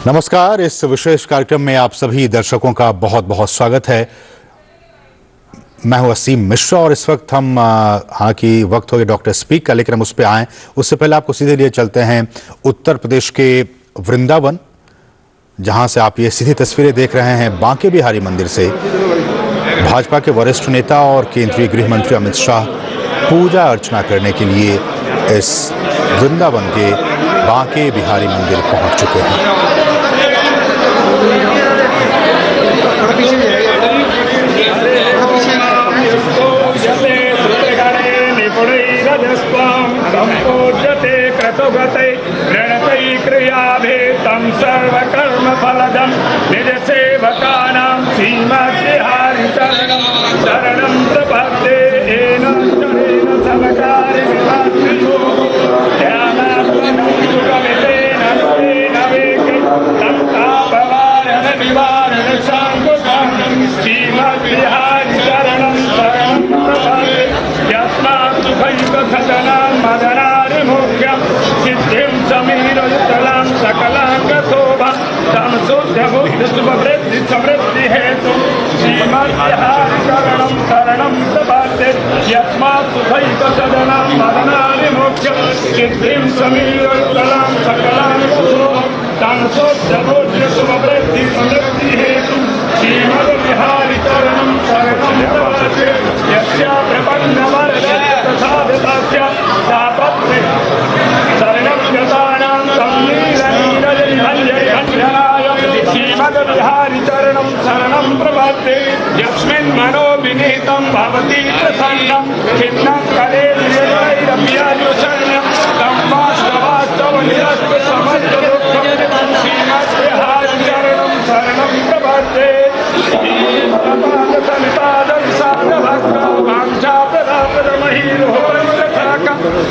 नमस्कार। इस विशेष कार्यक्रम में आप सभी दर्शकों का बहुत बहुत स्वागत है। मैं हूं असीम मिश्रा और इस वक्त हम हालांकि वक्त हो गया डॉक्टर स्पीक का, लेकिन हम उस पर आए उससे पहले आपको सीधे लिए चलते हैं उत्तर प्रदेश के वृंदावन, जहां से आप ये सीधी तस्वीरें देख रहे हैं बांके बिहारी मंदिर से। भाजपा के वरिष्ठ नेता और केंद्रीय गृह मंत्री अमित शाह पूजा अर्चना करने के लिए इस वृंदावन के बांके बिहारी मंदिर पहुंच चुके हैं। सर्वकर्मफलदं निजसेवकानां श्रीमद्बिहारी शरणं प्रपद्ये। येन चरेण सर्वकार्यविभागयो ध्यानात्मनं सुखमितेन तेन वेके तत्तापवारण निवारण शान्तिं श्रीमद्बिहारी शरणं प्रपद्ये। यस्मात् सुखैकसदनां मदनारिमुख्यं सिद्धिं समीरयुतलां सकलाङ्गशोभा तं शुद्धबुद्धिसुखवृद्धि समृद्धि हेतु श्रीमद्बिहारी शरणं प्रपद्ये। यस्मात् सुखैकसदनां मदनारिमुख्यं सिद्धिं समीरयुतलां सकलाङ्गशोभा तं शुद्धबुद्धिसुखवृद्धि समृद्धि हेतु श्रीमद्बिहारी शरणं प्रपद्ये। यस्य प्रपन्नवरदस्य तथागतस्य तापत्रे शरणं गतानां सम्मीलनीरजनिभञ्जनाय श्रीमद्बिहारी शरणं प्रपद्ये। यस्मिन् मनो विनीतं भवति प्रसन्नं खिन्नं कलेन्द्रियैरप्यायुषण्यं तं वास्तवास्तवनिरस्त समस्तदुःखं श्रीमद्बिहारी शरणं प्रपद्ये।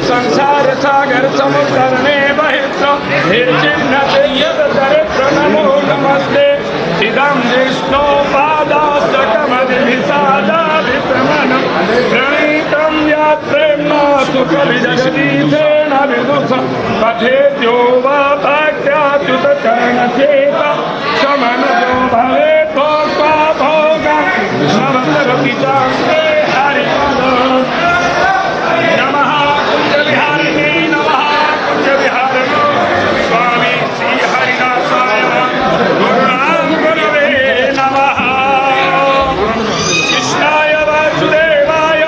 संसार सागर समुद्रने बहिर्तो दरिद्र नमो नमस्ते। इदं विष्णो पादास्तकमदिभिसादाभिप्रमणं प्रणीतं यात् प्रेम्णा सुखविजगदीशेन विदुषं पठेद्यो वा भक्त्याच्युतचरणचेता समनजो भवेत् भोक्त्वा भोगं नवतरति चास्ते हरिपदम्। नमः कुञ्जविहारिणे नमः कुञ्जविहारिणे स्वामी श्रीहरिदासाय गुरुणां गुरवे नमः। कृष्णाय वासुदेवाय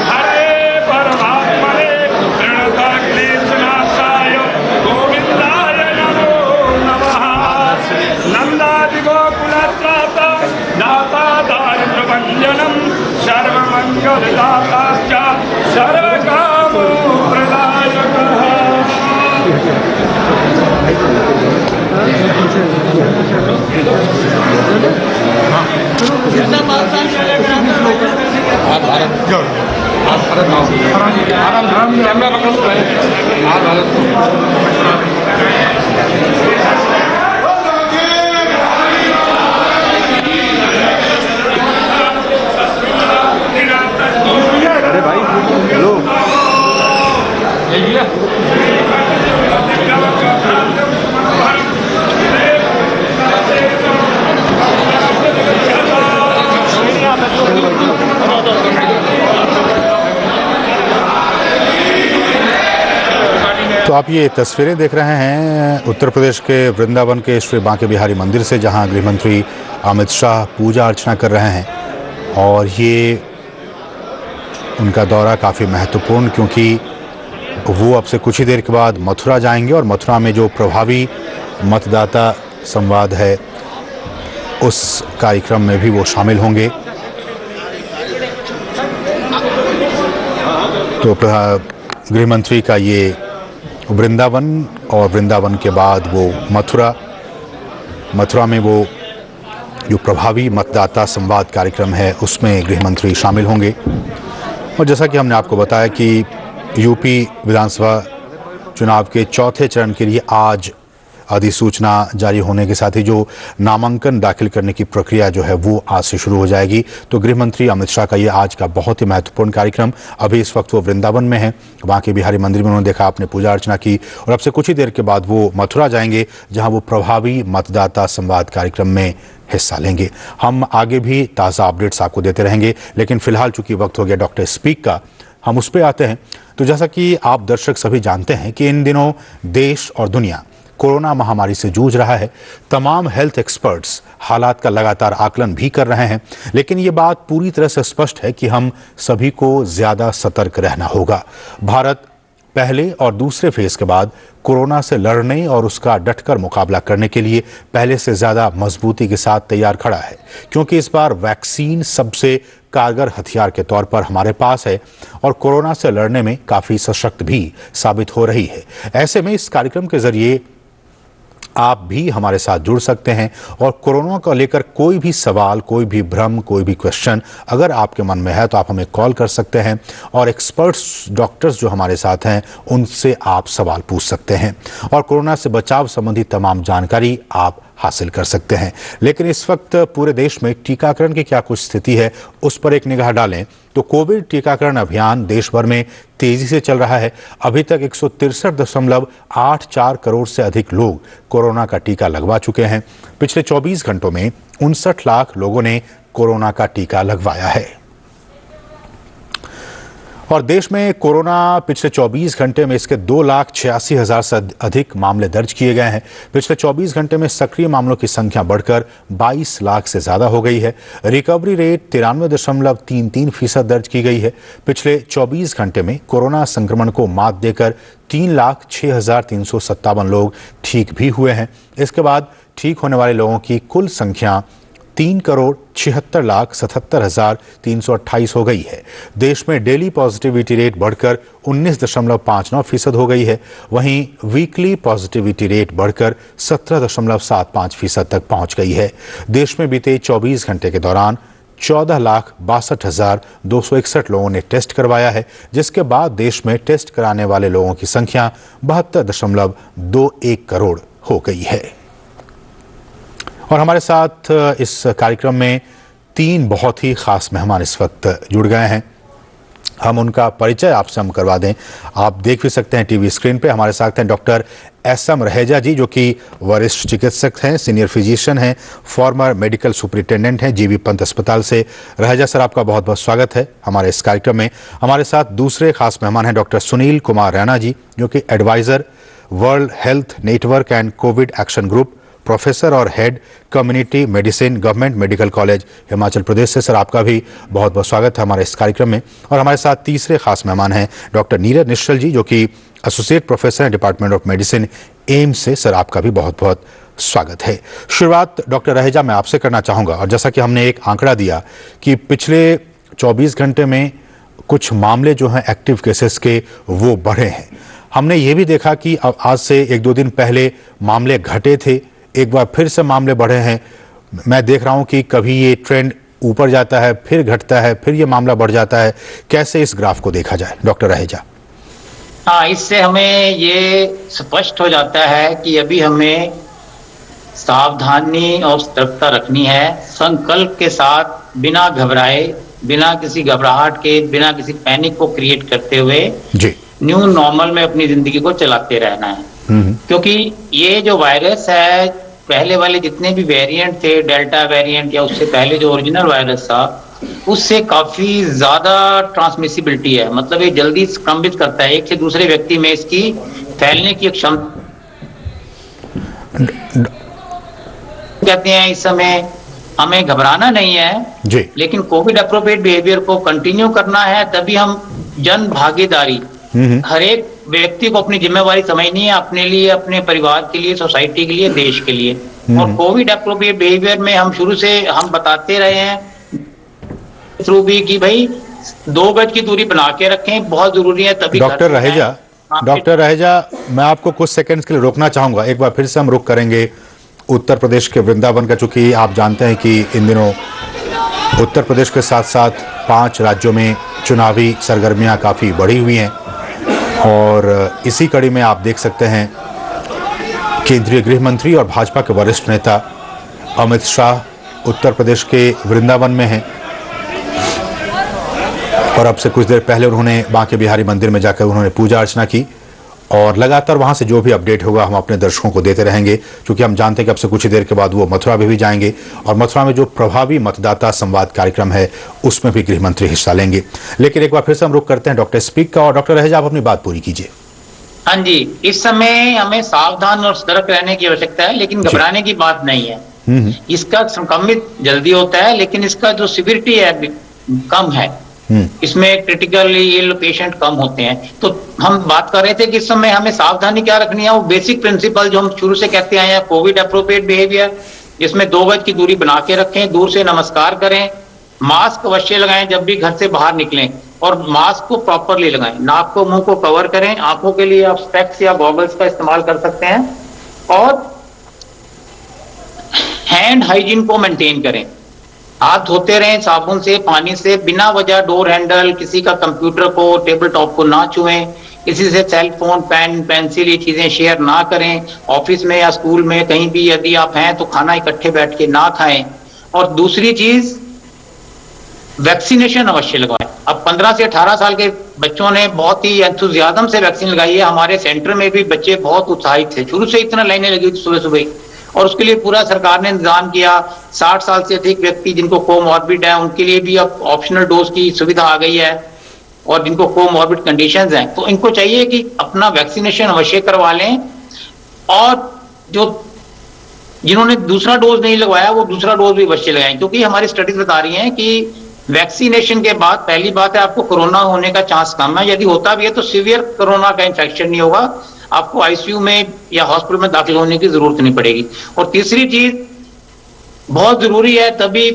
हरे परमात्मने प्रणतक्लेशनाशाय गोविन्दाय नमो नमः। नन्दादिगोकुलत्राता दाता दारिद्र्यभञ्जनं सर्वमङ्गलदाताश्च सर्वकामप्रदायकः। अरे भाई हेलो तो आप ये तस्वीरें देख रहे हैं उत्तर प्रदेश के वृंदावन के श्री बांके बिहारी मंदिर से, जहां गृह मंत्री अमित शाह पूजा अर्चना कर रहे हैं। और ये उनका दौरा काफ़ी महत्वपूर्ण, क्योंकि वो अब से कुछ ही देर के बाद मथुरा जाएंगे और मथुरा में जो प्रभावी मतदाता संवाद है उस कार्यक्रम में भी वो शामिल होंगे। तो गृह मंत्री का ये वृंदावन और वृंदावन के बाद वो मथुरा में वो जो प्रभावी मतदाता संवाद कार्यक्रम है उसमें गृह मंत्री शामिल होंगे। और जैसा कि हमने आपको बताया कि यूपी विधानसभा चुनाव के चौथे चरण के लिए आज अधिसूचना जारी होने के साथ ही जो नामांकन दाखिल करने की प्रक्रिया जो है वो आज से शुरू हो जाएगी। तो गृह मंत्री अमित शाह का ये आज का बहुत ही महत्वपूर्ण कार्यक्रम, अभी इस वक्त वो वृंदावन में है, वहाँ के बिहारी मंदिर में उन्होंने देखा, आपने पूजा अर्चना की और अब से कुछ ही देर के बाद वो मथुरा जाएंगे जहाँ वो प्रभावी मतदाता संवाद कार्यक्रम में हिस्सा लेंगे। हम आगे भी ताज़ा अपडेट्स आपको देते रहेंगे, लेकिन फिलहाल चूंकि वक्त हो गया डॉक्टर स्पीक का, हम उस पर आते हैं। तो जैसा कि आप दर्शक सभी जानते हैं कि इन दिनों देश और दुनिया कोरोना महामारी से जूझ रहा है। तमाम हेल्थ एक्सपर्ट्स हालात का लगातार आकलन भी कर रहे हैं, लेकिन ये बात पूरी तरह से स्पष्ट है कि हम सभी को ज़्यादा सतर्क रहना होगा। भारत पहले और दूसरे फेज के बाद कोरोना से लड़ने और उसका डटकर मुकाबला करने के लिए पहले से ज़्यादा मजबूती के साथ तैयार खड़ा है, क्योंकि इस बार वैक्सीन सबसे कारगर हथियार के तौर पर हमारे पास है और कोरोना से लड़ने में काफ़ी सशक्त भी साबित हो रही है। ऐसे में इस कार्यक्रम के जरिए आप भी हमारे साथ जुड़ सकते हैं और कोरोना को लेकर कोई भी सवाल, कोई भी भ्रम, कोई भी क्वेश्चन अगर आपके मन में है तो आप हमें कॉल कर सकते हैं और एक्सपर्ट्स डॉक्टर्स जो हमारे साथ हैं उनसे आप सवाल पूछ सकते हैं और कोरोना से बचाव संबंधी तमाम जानकारी आप हासिल कर सकते हैं। लेकिन इस वक्त पूरे देश में टीकाकरण की क्या कुछ स्थिति है उस पर एक निगाह डालें तो कोविड टीकाकरण अभियान देश भर में तेजी से चल रहा है। अभी तक 163.84 करोड़ से अधिक लोग कोरोना का टीका लगवा चुके हैं। पिछले 24 घंटों में 59 लाख लोगों ने कोरोना का टीका लगवाया है और देश में कोरोना पिछले 24 घंटे में इसके 2,86,000 से अधिक मामले दर्ज किए गए हैं। पिछले 24 घंटे में सक्रिय मामलों की संख्या बढ़कर 22 लाख से ज़्यादा हो गई है। रिकवरी रेट 93.33% दर्ज की गई है। पिछले 24 घंटे में कोरोना संक्रमण को मात देकर 3,06,357 लोग ठीक भी हुए हैं। इसके बाद ठीक होने वाले लोगों की कुल संख्या 3,76,77,328 हो गई है। देश में डेली पॉजिटिविटी रेट बढ़कर 19.59% हो गई है। वहीं वीकली पॉजिटिविटी रेट बढ़कर 17.75% तक पहुंच गई है। देश में बीते 24 घंटे के दौरान 14,62,261 लोगों ने टेस्ट करवाया है, जिसके बाद देश में टेस्ट कराने वाले लोगों की संख्या 72.21 करोड़ हो गई है। और हमारे साथ इस कार्यक्रम में 3 बहुत ही खास मेहमान इस वक्त जुड़ गए हैं। हम उनका परिचय आपसे हम करवा दें। आप देख भी सकते हैं टीवी स्क्रीन पे। हमारे साथ हैं डॉक्टर एस.एम. रहेजा जी, जो कि वरिष्ठ चिकित्सक हैं, सीनियर फिजिशियन हैं, फॉर्मर मेडिकल सुपरिटेंडेंट हैं जीबी पंत अस्पताल से। रहेजा सर, आपका बहुत बहुत स्वागत है हमारे इस कार्यक्रम में। हमारे साथ दूसरे खास मेहमान हैं डॉक्टर सुनील कुमार रैना जी, जो कि advisor world health network and COVID action group, professor और head community medicine, government medical college Himachal Pradesh से। सर, आपका भी बहुत बहुत स्वागत है हमारे इस कार्यक्रम में। और हमारे साथ तीसरे खास मेहमान हैं डॉक्टर नीरज निश्चल जी, जो कि एसोसिएट प्रोफेसर हैं डिपार्टमेंट ऑफ मेडिसिन, एम्स से। सर, आपका भी बहुत बहुत स्वागत है। शुरुआत डॉक्टर रहेजा मैं आपसे करना चाहूँगा। और जैसा कि हमने एक आंकड़ा दिया कि पिछले 24 घंटे में कुछ मामले जो हैं एक्टिव केसेस के वो बढ़े हैं। हमने ये भी देखा कि आज से 1-2 दिन पहले मामले घटे थे, एक बार फिर से मामले बढ़े हैं। मैं देख रहा हूं कि कभी ये ट्रेंड ऊपर जाता है, फिर घटता है, फिर ये मामला बढ़ जाता है। कैसे इस ग्राफ को देखा जाए डॉक्टर रहेजा? हाँ, इससे हमें ये स्पष्ट हो जाता है कि अभी हमें सावधानी और सतर्कता रखनी है, संकल्प के साथ, बिना घबराए, बिना किसी घबराहट के, बिना किसी पैनिक को क्रिएट करते हुए जी न्यू नॉर्मल में अपनी जिंदगी को चलाते रहना है। क्योंकि ये जो वायरस है, पहले वाले जितने भी वेरिएंट थे, डेल्टा वेरिएंट या उससे पहले जो ओरिजिनल वायरस था, उससे काफी ज्यादा ट्रांसमिसिबिलिटी है। मतलब ये जल्दी संक्रमित करता है, एक से दूसरे व्यक्ति में इसकी फैलने की क्षमता। कहते हैं इस समय हमें घबराना नहीं है जी, लेकिन कोविड अप्रोप्रिएट बिहेवियर को कंटिन्यू करना है। तभी हम जन भागीदारी, हर एक व्यक्ति को अपनी जिम्मेवारी समझनी है, अपने लिए, अपने परिवार के लिए, सोसाइटी के लिए, देश के लिए। और कोविड अप्रोप्रिएट बिहेवियर में हम शुरू से हम बताते रहे हैं थ्रू भी कि भाई 2 गज की दूरी बना के रखें, बहुत जरूरी है। तभी डॉक्टर रहेजा मैं आपको कुछ सेकंड्स के लिए रोकना चाहूंगा। एक बार फिर से हम रुक करेंगे उत्तर प्रदेश के वृंदावन का, चूंकि आप जानते हैं कि इन दिनों उत्तर प्रदेश के साथ साथ 5 राज्यों में चुनावी सरगर्मियां काफ़ी बढ़ी हुई हैं और इसी कड़ी में आप देख सकते हैं केंद्रीय गृह मंत्री और भाजपा के वरिष्ठ नेता अमित शाह उत्तर प्रदेश के वृंदावन में हैं और अब से कुछ देर पहले उन्होंने बांके बिहारी मंदिर में जाकर उन्होंने पूजा अर्चना की और लगातार वहां से जो भी अपडेट होगा हम अपने दर्शकों को देते रहेंगे, क्योंकि हम जानते हैं कि अब से कुछ ही देर के बाद वो मथुरा में भी जाएंगे और मथुरा में जो प्रभावी मतदाता संवाद कार्यक्रम है उसमें भी गृह मंत्री हिस्सा लेंगे। लेकिन एक बार फिर से हम रुख करते हैं डॉक्टर स्पीक का और डॉक्टर रहेजा, आप अपनी बात पूरी कीजिए। हाँ जी, इस समय हमें सावधान और सतर्क रहने की आवश्यकता है, लेकिन घबराने की बात नहीं है। इसका संक्रमित जल्दी होता है, लेकिन इसका जो सिवियरिटी है कम है। इसमें क्रिटिकली इल पेशेंट कम होते हैं। तो हम बात कर रहे थे कि इस समय हमें सावधानी क्या रखनी है, वो बेसिक प्रिंसिपल जो हम शुरू से कहते आए हैं, कोविड अप्रोप्रिएट बिहेवियर, जिसमें 2 गज की दूरी बना के रखें, दूर से नमस्कार करें, मास्क अवश्य लगाएं जब भी घर से बाहर निकलें और मास्क को प्रॉपरली लगाएं, नाक को मुंह को कवर करें, आंखों के लिए आप स्पेक्स या गॉगल्स का इस्तेमाल कर सकते हैं और हैंड हाइजीन को मेंटेन करें। हाथ धोते रहें साबुन से, पानी से, बिना वजह डोर हैंडल, किसी का कंप्यूटर को, टेबल टॉप को ना छुएं, किसी से सेल फोन, पेन, पेंसिल ये चीजें शेयर ना करें। ऑफिस में या स्कूल में कहीं भी यदि आप हैं तो खाना इकट्ठे बैठ के ना खाएं। और दूसरी चीज, वैक्सीनेशन अवश्य लगवाएं। अब 15 से 18 साल के बच्चों ने बहुत ही एंथुजियाज्म से वैक्सीन लगाई है। हमारे सेंटर में भी बच्चे बहुत उत्साहित थे, शुरू से इतना लाइनें लगी थी सुबह सुबह, और उसके लिए पूरा सरकार ने इंतजाम किया। 60 साल से अधिक व्यक्ति जिनको कोमॉर्बिड है उनके लिए भी अब ऑप्शनल डोज की सुविधा आ गई है, और जिनको कोमॉर्बिड कंडीशंस हैं तो इनको चाहिए कि अपना वैक्सीनेशन अवश्य करवा लें। और जो जिन्होंने दूसरा डोज नहीं लगवाया वो दूसरा डोज भी अवश्य लगाएं, क्योंकि हमारी स्टडीज बता रही हैं कि वैक्सीनेशन के बाद पहली बात है आपको कोरोना होने का चांस कम है, यदि होता भी है तो सीवियर कोरोना का इंफेक्शन नहीं होगा, आपको आईसीयू में या हॉस्पिटल में दाखिल होने की जरूरत नहीं पड़ेगी। और तीसरी चीज बहुत जरूरी है, तभी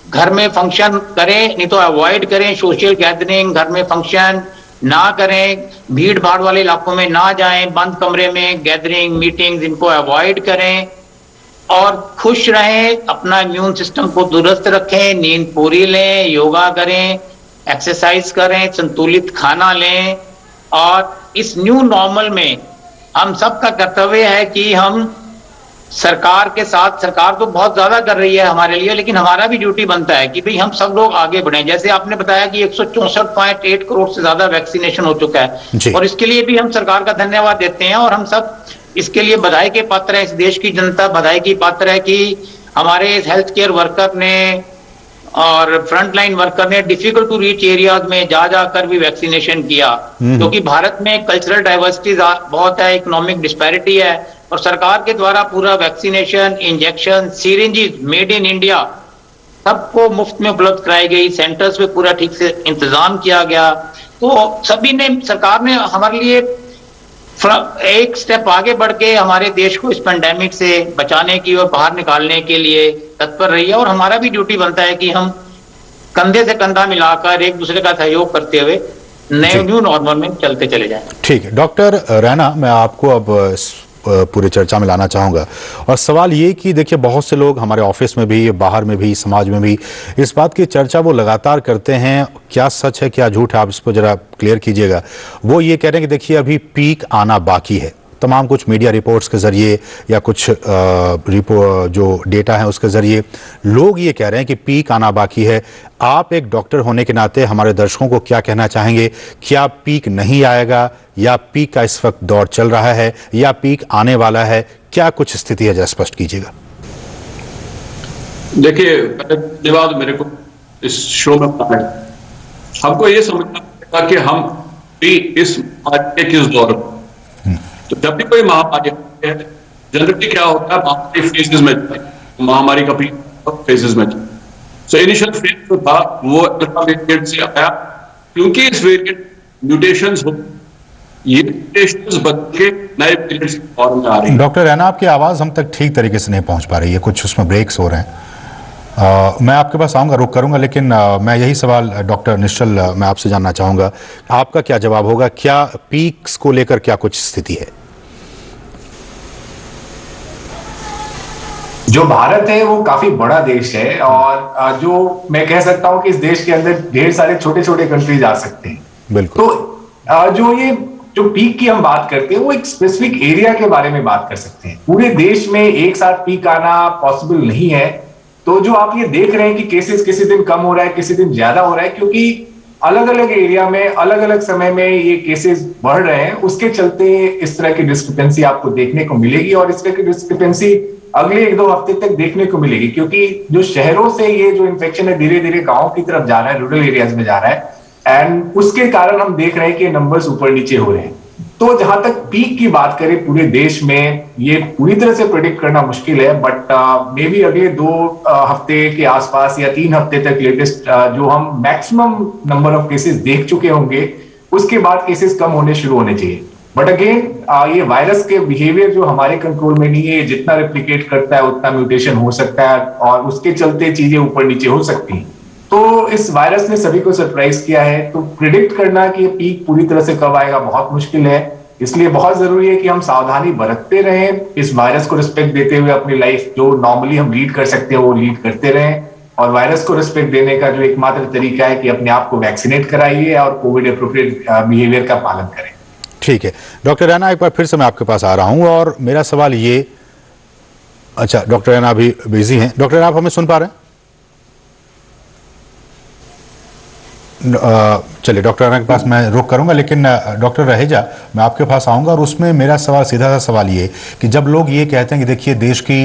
घर में फंक्शन करें, नहीं तो अवॉइड करें सोशल गैदरिंग, घर में फंक्शन ना करें, भीड़ भाड़ वाले इलाकों में ना जाएं, बंद कमरे में गैदरिंग मीटिंग्स इनको अवॉइड करें और खुश रहें, अपना इम्यून सिस्टम को दुरुस्त रखें, नींद पूरी लें, योगा करें, एक्सरसाइज करें, संतुलित खाना लें। और इस न्यू नॉर्मल में हम सबका कर्तव्य है कि हम सरकार के साथ, सरकार तो बहुत ज्यादा कर रही है हमारे लिए, लेकिन हमारा भी ड्यूटी बनता है कि भाई हम सब लोग आगे बढ़ें। जैसे आपने बताया कि 164.8 करोड़ से ज्यादा वैक्सीनेशन हो चुका है और इसके लिए भी हम सरकार का धन्यवाद देते हैं और हम सब इसके लिए बधाई के पात्र है। इस देश की जनता बधाई की पात्र है कि हमारे हेल्थ केयर वर्कर ने और फ्रंट लाइन वर्कर ने डिफिकल्ट टू रीच एरियाज में जा जाकर भी वैक्सीनेशन किया, क्योंकि भारत में कल्चरल डाइवर्सिटी बहुत है, इकोनॉमिक डिस्पैरिटी है, और सरकार के द्वारा पूरा vaccination, injection, syringes made in India सबको मुफ्त में उपलब्ध कराई गई, सेंटर्स पे पूरा ठीक से इंतजाम किया गया। तो सभी ने, सरकार ने हमारे लिए एक स्टेप आगे बढ़ के हमारे देश को इस पेंडेमिक से बचाने की और बाहर निकालने के लिए तत्पर रही है, और हमारा भी ड्यूटी बनता है कि हम कंधे से कंधा मिलाकर एक दूसरे का सहयोग करते हुए नए न्यू नॉर्मल में चलते चले जाएं। ठीक है डॉक्टर रैना, मैं आपको अब पूरी चर्चा में लाना चाहूँगा और सवाल ये कि देखिए बहुत से लोग हमारे ऑफिस में भी, बाहर में भी, समाज में भी इस बात की चर्चा वो लगातार करते हैं, क्या सच है क्या झूठ है आप इसको जरा क्लियर कीजिएगा। वो ये कह रहे हैं कि देखिए अभी पीक आना बाकी है, तमाम कुछ मीडिया रिपोर्ट्स के जरिए या कुछ जो डेटा है उसके जरिए लोग ये कह रहे हैं कि पीक आना बाकी है। आप एक डॉक्टर होने के नाते हमारे दर्शकों को क्या कहना चाहेंगे, क्या पीक नहीं आएगा या पीक का इस वक्त दौर चल रहा है या पीक आने वाला है, क्या कुछ स्थिति है जरा स्पष्ट कीजिएगा। देखिए, धन्यवाद मेरे को इस शो में हमको ये समझना पड़ेगा कि हम भी इस महामारी के किस दौर में, तो जब भी कोई महामारी आती है जनरली क्या होता है, महामारी फेजेस में, महामारी का फेजेस में। सो इनिशियल फेज जो था वो अल्फा वेरिएंट से आया, क्योंकि इस वेरिएंट म्यूटेशंस हो, ये म्यूटेशंस बदल के नए वेरिएंट्स फॉर्म में आ रही है। डॉक्टर रैना, आपकी आवाज हम तक ठीक तरीके से नहीं पहुंच पा रही है, कुछ उसमें ब्रेक्स हो रहे हैं। मैं आपके पास आऊंगा, रुक करूंगा, लेकिन मैं यही सवाल डॉक्टर निश्चल मैं आपसे जानना चाहूंगा, आपका क्या जवाब होगा, क्या पीक्स को लेकर क्या कुछ स्थिति है? जो भारत है वो काफी बड़ा देश है और जो मैं कह सकता हूं कि इस देश के अंदर ढेर सारे छोटे छोटे कंट्रीज आ सकते हैं। बिल्कुल। तो जो ये जो पीक की हम बात करते हैं वो एक स्पेसिफिक एरिया के बारे में बात कर सकते हैं। पूरे देश में एक साथ पीक आना पॉसिबल नहीं है। तो जो आप ये देख रहे हैं कि केसेस किसी दिन कम हो रहा है, किसी दिन ज्यादा हो रहा है, क्योंकि अलग अलग एरिया में अलग अलग समय में ये केसेस बढ़ रहे हैं, उसके चलते इस तरह की डिस्क्रिपेंसी आपको देखने को मिलेगी। और इस तरह की डिस्क्रिपेंसी अगले 1-2 हफ्ते तक देखने को मिलेगी, क्योंकि जो शहरों से ये जो इन्फेक्शन है धीरे धीरे गांव की तरफ जा रहा है, रूरल एरियाज में जा रहा है, एंड उसके कारण हम देख रहे हैं कि नंबर्स ऊपर नीचे हो रहे हैं। तो जहां तक पीक की बात करें पूरे देश में, ये पूरी तरह से प्रेडिक्ट करना मुश्किल है, बट मे बी अगले 2 हफ्ते के आसपास या 3 हफ्ते तक लेटेस्ट जो हम मैक्सिमम नंबर ऑफ केसेस देख चुके होंगे, उसके बाद केसेस कम होने शुरू होने चाहिए। बट अगेन ये वायरस के बिहेवियर जो हमारे कंट्रोल में नहीं है, जितना रेप्लिकेट करता है उतना म्यूटेशन हो सकता है और उसके चलते चीजें ऊपर नीचे हो सकती हैं। तो इस वायरस ने सभी को सरप्राइज किया है, तो प्रिडिक्ट करना कि पीक पूरी तरह से कब आएगा बहुत मुश्किल है। इसलिए बहुत जरूरी है कि हम सावधानी बरतते रहें, इस वायरस को रिस्पेक्ट देते हुए अपनी लाइफ जो नॉर्मली हम लीड कर सकते हैं वो लीड करते रहें, और वायरस को रिस्पेक्ट देने का जो एकमात्र तरीका है कि अपने आप को वैक्सीनेट कराइए और कोविड एप्रोप्रिएट बिहेवियर का पालन करें। ठीक है डॉक्टर रैना, एक बार फिर से मैं आपके पास आ रहा हूं और मेरा सवाल ये, अच्छा डॉक्टर रैना अभी बिजी हैं। डॉक्टर रैना, आप हमें सुन पा रहे हैं? चलिए डॉक्टर रैना के पास मैं रुक करूंगा, लेकिन डॉक्टर रहेजा मैं आपके पास आऊंगा और उसमें मेरा सवाल सीधा सा सवाल ये कि जब लोग ये कहते हैं कि देखिए देश की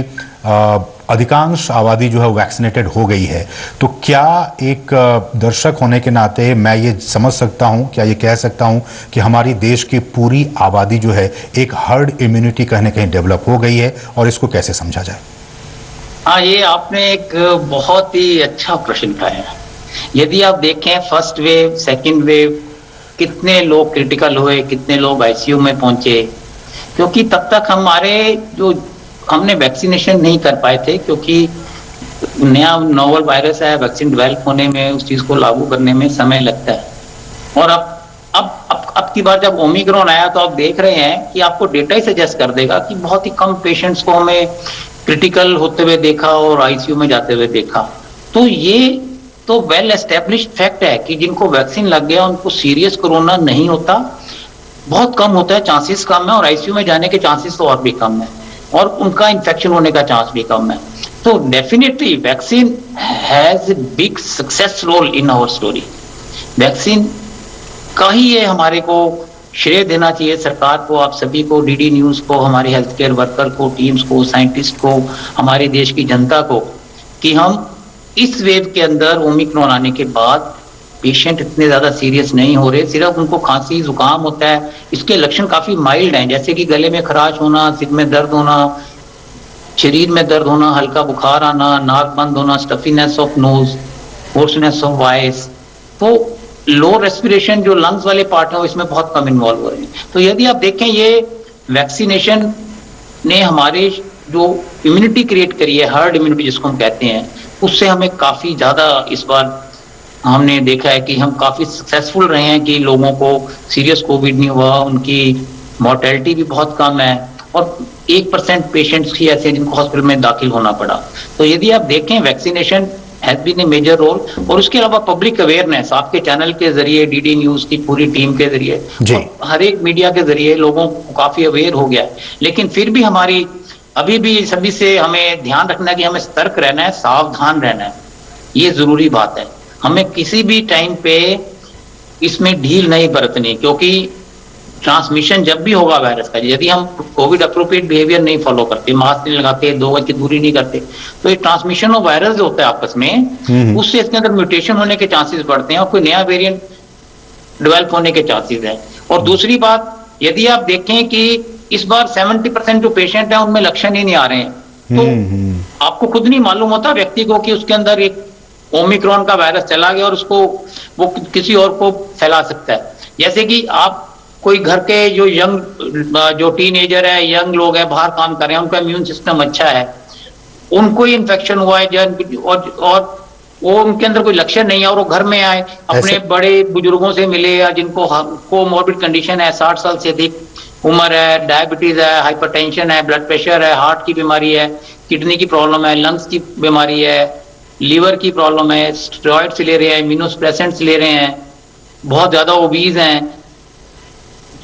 अधिकांश आबादी जो है वैक्सीनेटेड हो गई है, तो क्या एक दर्शक होने के नाते मैं ये समझ सकता हूँ, क्या ये कह सकता हूँ कि हमारी देश की पूरी आबादी जो है एक हर्ड इम्यूनिटी कहीं ना कहीं डेवलप हो गई है, और इसको कैसे समझा जाए? हाँ, ये आपने एक बहुत ही अच्छा प्रश्न उठाया। यदि आप देखें फर्स्ट वेव, सेकंड वेव, कितने लोग क्रिटिकल हुए, कितने लोग आईसीयू में पहुंचे, क्योंकि तब तक हमने वैक्सीनेशन नहीं कर पाए थे, क्योंकि नया नोवल वायरस है, वैक्सीन डेवलप होने में, उस चीज को लागू करने में समय लगता है। और अब की बार जब ओमिक्रॉन आया तो आप देख रहे हैं कि आपको डेटा ही सजेस्ट कर देगा कि बहुत ही कम पेशेंट्स को हमें क्रिटिकल होते हुए देखा और आईसीयू में जाते हुए देखा। तो ये तो वेल एस्टेब्लिश्ड फैक्ट है कि जिनको वैक्सीन लग गया उनको सीरियस कोरोना नहीं होता, बहुत कम होता है, चांसेस कम है, और आईसीयू में जाने के चांसेस तो और भी कम है, और उनका इन्फेक्शन होने का चांस भी कम है। तो definitely vaccine has a big success role in our story. Vaccine का ही ये हमारे को श्रेय देना चाहिए, सरकार को, आप सभी को, डीडी न्यूज को, हमारे हेल्थ केयर वर्कर को, टीम्स को, साइंटिस्ट को, हमारे देश की जनता को, कि हम इस वेव के अंदर ओमिक्रॉन आने के बाद पेशेंट इतने ज्यादा सीरियस नहीं हो रहे, सिर्फ उनको खांसी जुकाम होता है, इसके लक्षण काफी माइल्ड हैं, जैसे कि गले में खराश होना, सिर में दर्द होना, शरीर में दर्द होना, हल्का बुखार आना, नाक बंद होना, stuffiness of nose, hoarseness of voice. तो लो रेस्पिरेशन जो लंग्स वाले पार्ट है इसमें बहुत कम इन्वॉल्व हो रहे हैं। तो यदि आप देखें, ये वैक्सीनेशन ने हमारे जो इम्यूनिटी क्रिएट करी है, हर्ड इम्यूनिटी जिसको हम कहते हैं, उससे हमें काफी ज्यादा इस बार हमने देखा है कि हम काफी सक्सेसफुल रहे हैं कि लोगों को सीरियस कोविड नहीं हुआ, उनकी मॉर्टेलिटी भी बहुत कम है, और 1% पेशेंट्स ही ऐसे जिनको हॉस्पिटल में दाखिल होना पड़ा। तो यदि आप देखें, vaccination has been a major role, और उसके अलावा पब्लिक अवेयरनेस आपके चैनल के जरिए, डीडी न्यूज की पूरी टीम के जरिए, हर एक मीडिया के जरिए लोगों को काफी अवेयर हो गया है। लेकिन फिर भी हमारी अभी भी सभी से हमें ध्यान रखना है कि हमें सतर्क रहना है, सावधान रहना है, ये जरूरी बात है। हमें किसी भी टाइम पे इसमें ढील नहीं बरतनी, क्योंकि ट्रांसमिशन जब भी होगा वायरस का, यदि हम कोविड अप्रोप्रिएट बिहेवियर नहीं फॉलो करते, मास्क नहीं लगाते, 2 गज की दूरी नहीं करते, तो ये ट्रांसमिशन ऑफ वायरस जो होता है आपस में, उससे इसके अंदर म्यूटेशन होने के चांसेस बढ़ते हैं और कोई नया वेरिएंट डेवलप होने के चांसेस है। और दूसरी बात, यदि आप देखें कि इस बार 70% जो पेशेंट है उनमें लक्षण ही नहीं आ रहे हैं, तो आपको खुद नहीं मालूम होता व्यक्ति को कि उसके अंदर एक ओमिक्रॉन का वायरस चला गया और उसको वो किसी और को फैला सकता है। जैसे कि आप कोई घर के जो टीनेजर है, यंग लोग हैं, बाहर काम कर रहे हैं, उनका इम्यून सिस्टम अच्छा है, उनको ही इन्फेक्शन हुआ है, और वो उनके अंदर कोई लक्षण नहीं है, और वो घर में आए, अपने बड़े बुजुर्गों से मिले या जिनको कोमॉर्बिड कंडीशन है, 60 साल से अधिक उम्र है, डायबिटीज है, हाइपरटेंशन है, ब्लड प्रेशर है, हार्ट की बीमारी है, किडनी की प्रॉब्लम है, लंग्स की बीमारी है, लीवर की प्रॉब्लम है, स्टेरॉइड्स ले रहे हैं, इम्यूनोसप्रेसेंट्स ले रहे हैं, बहुत ज्यादा ओबीज हैं,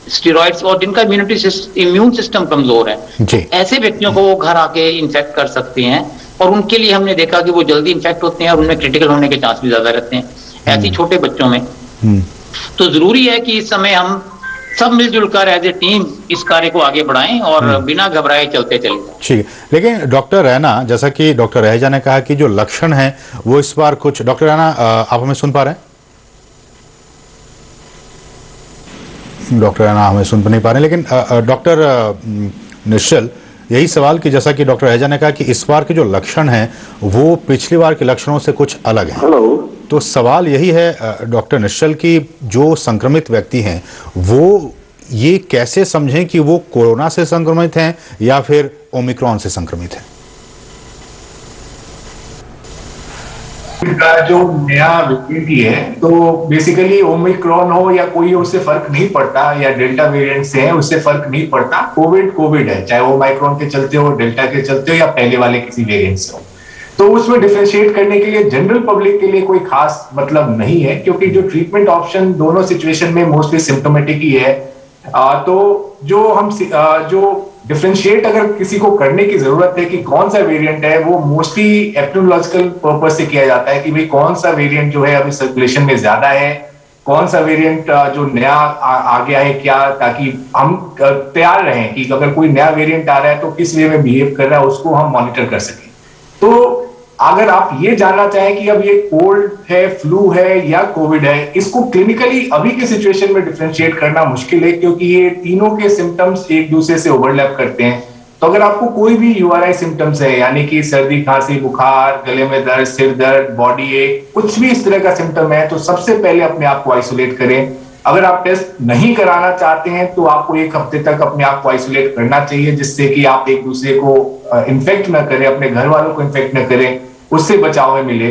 स्टेरॉइड्स और जिनका इम्यून सिस्टम कमजोर है, जी। ऐसे व्यक्तियों को वो घर आके इन्फेक्ट कर सकते हैं और उनके लिए हमने देखा कि वो जल्दी इन्फेक्ट होते हैं और उनमें क्रिटिकल होने के चांस भी ज्यादा रहते हैं ऐसे छोटे बच्चों में। तो जरूरी है कि इस समय हम सब मिलजुल कर एज ए टीम इस कार्य को आगे बढ़ाएं और बिना घबराए चलते चले। ठीक है, लेकिन डॉक्टर रैना, जैसा कि डॉक्टर रहेजा ने कहा कि जो लक्षण है वो इस बार कुछ, डॉक्टर रैना आप हमें सुन पा रहे हैं? डॉक्टर रैना हमें सुन नहीं पा रहे हैं, लेकिन डॉक्टर निश्चल, यही सवाल कि जैसा कि डॉक्टर रहेजा ने कहा कि इस बार के जो लक्षण हैं वो पिछली बार के लक्षणों से कुछ अलग हैं। तो सवाल यही है डॉक्टर निश्चल कि जो संक्रमित व्यक्ति हैं वो ये कैसे समझें कि वो कोरोना से संक्रमित हैं या फिर ओमिक्रॉन से संक्रमित हैं? का जो नया वेरिएंट है तो बेसिकली ओमिक्रॉन हो या कोई, उससे फर्क नहीं पड़ता, या डेल्टा वेरिएंट से है उससे फर्क नहीं पड़ता। कोविड है, चाहे ओमिक्रॉन के चलते हो, डेल्टा के चलते हो या पहले वाले किसी वेरिएंट से हो। तो उसमें डिफरेंशिएट करने के लिए जनरल पब्लिक के लिए कोई खास मतलब नहीं है, क्योंकि जो ट्रीटमेंट ऑप्शन दोनों सिचुएशन में मोस्टली सिम्टोमेटिक ही है। तो जो डिफरेंशिएट अगर किसी को करने की जरूरत है कि कौन सा वेरिएंट है, वो मोस्टली एपिडेमियोलॉजिकल पर्पस से किया जाता है कि भाई कौन सा वेरिएंट जो है अभी सर्कुलेशन में ज्यादा है, कौन सा वेरिएंट जो नया आ गया है क्या, ताकि हम तैयार रहें कि अगर कोई नया वेरिएंट आ रहा है तो किस वे में बिहेव कर रहा है उसको हम मॉनिटर कर सकें। तो अगर आप ये जानना चाहें कि अब ये कोल्ड है, फ्लू है या कोविड है, इसको क्लिनिकली अभी के सिचुएशन में डिफरेंशिएट करना मुश्किल है, क्योंकि ये तीनों के सिम्टम्स एक दूसरे से ओवरलैप करते हैं। तो अगर आपको कोई भी यूआरआई सिम्टम्स है, यानी कि सर्दी, खांसी, बुखार, गले में दर्द, सिर दर्द, बॉडी एक, कुछ भी इस तरह का सिम्टम है, तो सबसे पहले अपने आप को आइसोलेट करें। अगर आप टेस्ट नहीं कराना चाहते हैं तो आपको 1 हफ्ते तक अपने आप को आइसोलेट करना चाहिए, जिससे कि आप एक दूसरे को इन्फेक्ट न करें, अपने घर वालों को इन्फेक्ट न करें, उससे बचाव में मिले।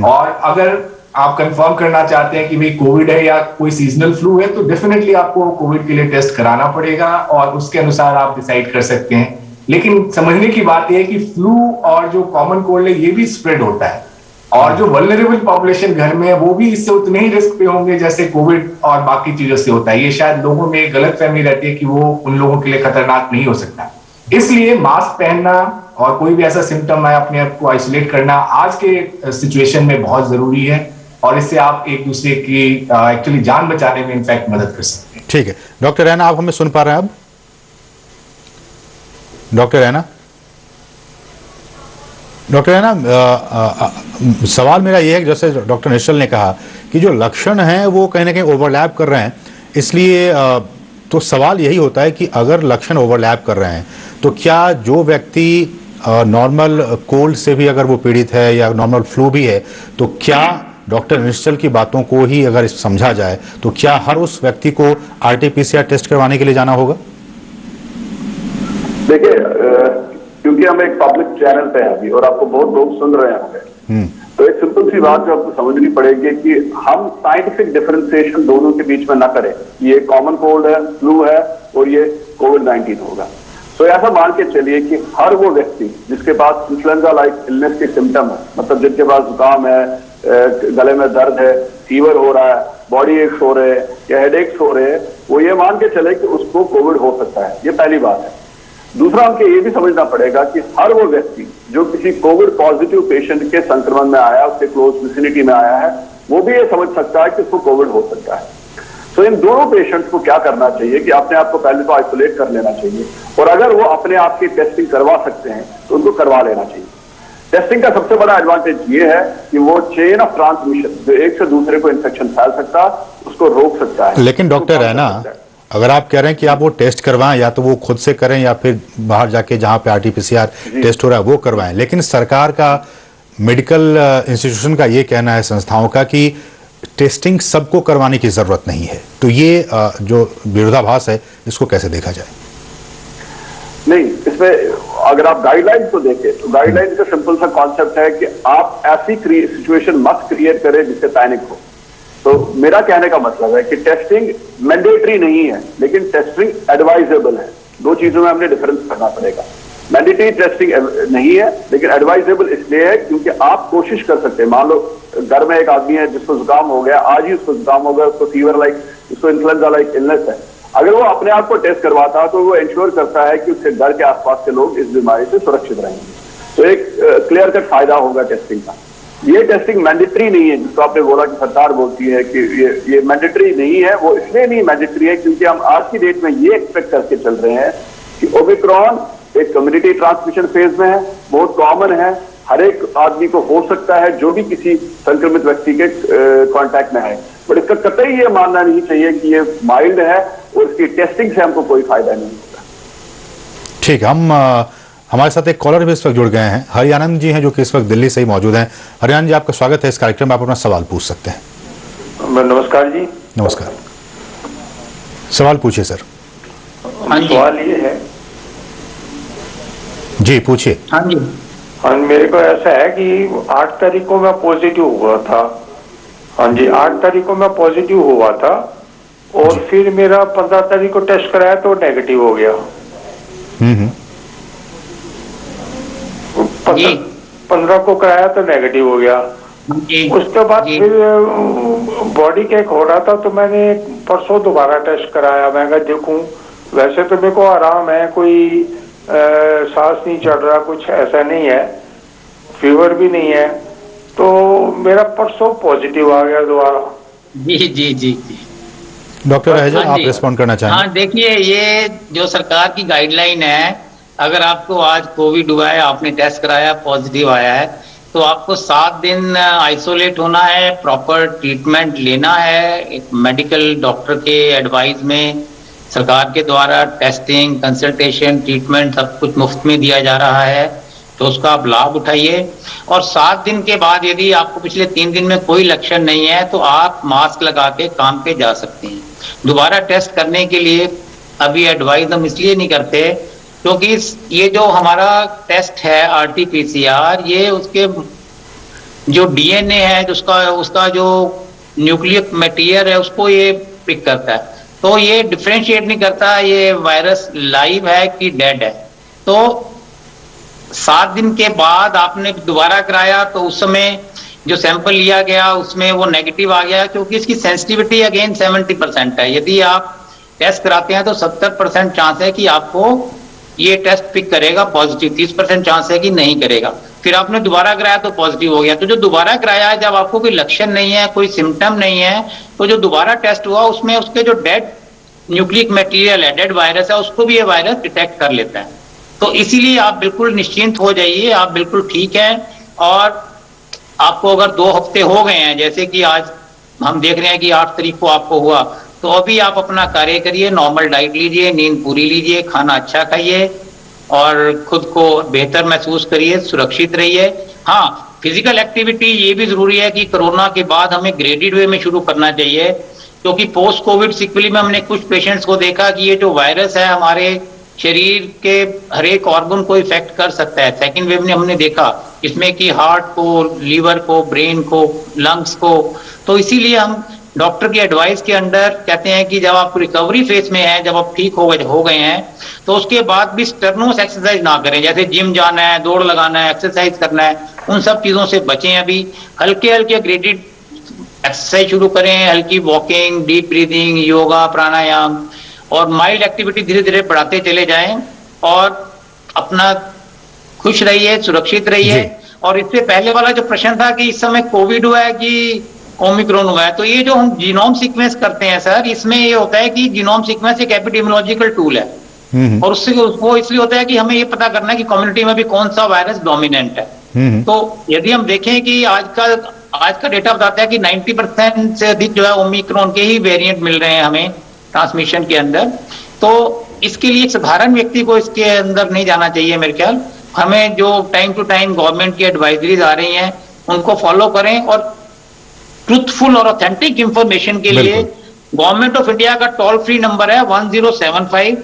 और अगर आप कंफर्म करना चाहते हैं कि भाई कोविड है या कोई सीजनल फ्लू है, तो डेफिनेटली आपको कोविड के लिए टेस्ट कराना पड़ेगा और उसके अनुसार आप डिसाइड कर सकते हैं। लेकिन समझने की बात यह है कि फ्लू और जो कॉमन कोल्ड है ये भी स्प्रेड होता है, और जो वल्नरेबल पॉपुलेशन घर में है वो भी इससे उतने ही रिस्क पे होंगे जैसे कोविड और बाकी चीजों से होता है। ये शायद लोगों में एक गलतफहमी रहती है कि वो उन लोगों के लिए खतरनाक नहीं हो सकता। इसलिए मास्क पहनना और कोई भी ऐसा सिम्टम आए अपने आप को आइसोलेट करना आज के सिचुएशन में बहुत जरूरी है, और इससे आप एक दूसरे की एक्चुअली जान बचाने में इनफैक्ट मदद कर सकते हैं। ठीक है, डॉक्टर रैना आप हमें सुन पा रहे हैं? अब डॉक्टर रैना, सवाल मेरा यह है कि जैसे डॉक्टर निश्चल ने कहा कि जो लक्षण हैं वो कहीं ना कहीं ओवरलैप कर रहे हैं, इसलिए तो सवाल यही होता है कि अगर लक्षण ओवरलैप कर रहे हैं तो क्या जो व्यक्ति नॉर्मल कोल्ड से भी अगर वो पीड़ित है या नॉर्मल फ्लू भी है, तो क्या डॉक्टर निश्चल की बातों को ही अगर समझा जाए तो क्या हर उस व्यक्ति को RT-PCR टेस्ट करवाने के लिए जाना होगा? देखिए, क्योंकि हम एक पब्लिक चैनल पे हैं अभी और आपको बहुत लोग सुन रहे होंगे, तो एक सिंपल सी बात जो आपको समझनी पड़ेगी कि हम साइंटिफिक डिफरेंशिएशन दोनों के बीच में ना करें। ये कॉमन कोल्ड है, फ्लू है और ये कोविड-19 होगा। तो ऐसा मान के चलिए कि हर वो व्यक्ति जिसके पास इन्फ्लुएंजा लाइक इलनेस के सिम्टम है, मतलब जिनके पास जुकाम है, गले में दर्द है, फीवर हो रहा है, बॉडी एक्स हो रहे हैं या हेडेक्स हो रहे हैं, वो ये मान के चले कि उसको कोविड हो सकता है। ये पहली बात है। दूसरा, हमको ये भी समझना पड़ेगा कि हर वो व्यक्ति जो किसी कोविड पॉजिटिव पेशेंट के संक्रमण में आया, उसके क्लोज विसिनिटी में आया है, वो भी ये समझ सकता है कि उसको कोविड हो सकता है। तो इन दोनों पेशेंट्स को क्या करना चाहिए कि अपने आप को पहले तो आइसोलेट कर लेना चाहिए, और अगर वो अपने आप की टेस्टिंग करवा सकते हैं तो उनको करवा लेना चाहिए। टेस्टिंग का सबसे बड़ा एडवांटेज ये है कि वो चेन ऑफ ट्रांसमिशन जो एक से दूसरे को इन्फेक्शन फैल सकता उसको रोक सकता है। लेकिन डॉक्टर है ना, अगर आप कह रहे हैं कि आप वो टेस्ट करवाएं, या तो वो खुद से करें या फिर बाहर जाके जहां पे RT-PCR टेस्ट हो रहा है वो करवाएं, लेकिन सरकार का, मेडिकल इंस्टीट्यूशन का ये कहना है, संस्थाओं का, कि टेस्टिंग सबको करवाने की जरूरत नहीं है। तो ये जो विरोधाभास है इसको कैसे देखा जाए? नहीं, इसमें अगर आप गाइडलाइंस को देखें तो गाइडलाइंस का सिंपल सा कॉन्सेप्ट है कि आप ऐसी सिचुएशन मत क्रिएट करें जिससे पैनिक हो। तो मेरा कहने का मतलब है कि टेस्टिंग मैंडेटरी नहीं है, लेकिन टेस्टिंग एडवाइजेबल है। दो चीजों में हमने डिफरेंस करना पड़ेगा। मैंडेटरी टेस्टिंग नहीं है, लेकिन एडवाइजेबल इसलिए है क्योंकि आप कोशिश कर सकते हैं। मान लो घर में एक आदमी है जिसको जुकाम हो गया, आज ही उसको जुकाम हो गया, उसको फीवर लाइक, उसको इन्फ्लुएंजा लाइक इलनेस है, अगर वो अपने आप को टेस्ट करवाता तो वो इंश्योर करता है कि उसके घर के आसपास के लोग इस बीमारी से सुरक्षित रहेंगे। तो एक क्लियर कट फायदा होगा टेस्टिंग का। ये टेस्टिंग मैंडेटरी नहीं है, जिसको आपने बोला कि सरकार बोलती है कि ये मैंडेटरी नहीं है। वो इसलिए नहीं मैंडेटरी है क्योंकि हम आज की डेट में ये एक्सपेक्ट करके चल रहे हैं कि ओमिक्रॉन एक कम्युनिटी ट्रांसमिशन फेज में है, बहुत कॉमन है, हर एक आदमी को हो सकता है जो भी किसी संक्रमित व्यक्ति के कांटेक्ट में है। बट इसका कतई ये मानना नहीं चाहिए कि ये माइल्ड है और इसकी टेस्टिंग से हमको कोई फायदा नहीं होगा। ठीक है, हम हमारे साथ एक कॉलर भी इस वक्त जुड़ गए हैं, हरियानंद जी हैं, जो कि इस वक्त दिल्ली से ही मौजूद हैं। हरियानंद जी, आपका स्वागत है इस कार्यक्रम में, आप अपना सवाल पूछ सकते हैं। नमस्कार जी। नमस्कार, सवाल पूछिए सर। सवाल ये है जी, पूछिए। हाँ जी। हाँ, मेरे को ऐसा है कि 8 तारीख को मैं पॉजिटिव हुआ था। हाँ जी, 8 तारीख को मैं पॉजिटिव हुआ था और फिर मेरा 15 तारीख को टेस्ट कराया तो नेगेटिव हो गया। 15 को कराया तो नेगेटिव हो गया। उसके बाद फिर बॉडी केक हो रहा था तो मैंने परसों दोबारा टेस्ट कराया। मैं कहा देखूं, वैसे तो मेरे को आराम है, कोई सांस नहीं चढ़ रहा, कुछ ऐसा नहीं है, फीवर भी नहीं है, तो मेरा परसों पॉजिटिव आ गया दोबारा। जी जी जी जी। डॉक्टर रहेजा, हाँ आप जी। रिस्पॉन्ड करना चाहेंगे? हाँ, देखिए, ये जो सरकार की गाइडलाइन है, अगर आपको आज कोविड हुआ है, आपने टेस्ट कराया, पॉजिटिव आया है, तो आपको 7 दिन आइसोलेट होना है, प्रॉपर ट्रीटमेंट लेना है, एक मेडिकल डॉक्टर के एडवाइस में सरकार के द्वारा टेस्टिंग, कंसल्टेशन, ट्रीटमेंट सब कुछ मुफ्त में दिया जा रहा है, तो उसका आप लाभ उठाइए। और 7 दिन के बाद यदि आपको पिछले 3 दिन में कोई लक्षण नहीं है तो आप मास्क लगा के काम पे जा सकते हैं। दोबारा टेस्ट करने के लिए अभी एडवाइस हम इसलिए नहीं करते क्योंकि ये जो हमारा टेस्ट है RT-PCR, ये उसके जो DNA है, उसका जो न्यूक्लियर मटेरियल है, उसको ये पिक करता है, तो ये डिफरेंशिएट नहीं करता ये वायरस लाइव है कि डेड है। तो 7 दिन के बाद आपने दोबारा कराया तो उस समय जो सैंपल लिया गया उसमें वो नेगेटिव आ गया, क्योंकि इसकी सेंसिटिविटी अगेन 70% है। यदि आप टेस्ट कराते हैं तो 70% चांस है कि आपको ये टेस्ट पिक करेगा पॉजिटिव, 30% चांस है कि नहीं करेगा। फिर आपने दोबारा कराया तो पॉजिटिव हो गया। तो जो दोबारा कराया है, जब आपको कोई लक्षण नहीं है, कोई सिम्टम नहीं है, तो जो दोबारा टेस्ट हुआ उसमें उसके जो डेड न्यूक्लिक मटेरियल है, डेड वायरस है, उसको भी ये वायरस डिटेक्ट कर लेता है। तो इसीलिए आप बिल्कुल निश्चिंत हो जाइए, आप बिल्कुल ठीक हैं। और आपको अगर 2 हफ्ते हो गए हैं, जैसे कि आज हम देख रहे हैं कि 8 तारीख को आपको हुआ, तो अभी आप अपना कार्य करिए, नॉर्मल डाइट लीजिए, नींद पूरी लीजिए, खाना अच्छा खाइए और खुद को बेहतर महसूस करिए, सुरक्षित रहिए। हाँ, फिजिकल एक्टिविटी ये भी जरूरी है कि कोरोना के बाद हमें ग्रेडेड वे में शुरू करना चाहिए, क्योंकि पोस्ट कोविड सिक्वली में हमने कुछ पेशेंट्स को देखा कि ये जो वायरस है हमारे शरीर के हर एक ऑर्गन को इफेक्ट कर सकता है। सेकेंड वेव में हमने देखा इसमें कि हार्ट को, लीवर को, ब्रेन को, लंग्स को। तो इसीलिए हम डॉक्टर की एडवाइस के अंडर कहते हैं कि जब आप रिकवरी फेज में हैं, जब आप ठीक हो गए हैं, तो उसके बाद भी स्टर्नोस एक्सरसाइज ना करें, जैसे जिम जाना है, दौड़ लगाना है, एक्सरसाइज करना है, उन सब चीजों से बचें। अभी हल्के हल्के ग्रेडेड एक्सरसाइज शुरू करें, हल्की वॉकिंग, डीप ब्रीदिंग, योगा, प्राणायाम और माइल्ड एक्टिविटी धीरे धीरे बढ़ाते चले जाएं और अपना खुश रहिए, सुरक्षित रहिए। और इससे पहले वाला जो प्रश्न था कि इस समय कोविड हुआ है कि ओमिक्रॉन हुआ है, तो ये जो हम जीनोम सीक्वेंस करते हैं सर, इसमें ये होता है कि जीनोम सीक्वेंस एक एपिडेमियोलॉजिकल टूल है और उससे वो इसलिए होता है कि हमें ये पता करना है कि कम्युनिटी में भी कौन सा वायरस डोमिनेंट है। तो यदि हम देखें कि आज का डेटा बताता है कि 90% से अधिक जो है ओमिक्रॉन के ही वेरिएंट मिल रहे हैं हमें ट्रांसमिशन के अंदर। तो इसके लिए एक साधारण व्यक्ति को इसके अंदर नहीं जाना चाहिए मेरे ख्याल। हमें जो टाइम टू टाइम गवर्नमेंट की एडवाइजरीज आ रही हैं उनको फॉलो करें और ट्रूथफुल और ऑथेंटिक इंफॉर्मेशन के लिए गवर्नमेंट ऑफ इंडिया का टोल फ्री नंबर है 1075।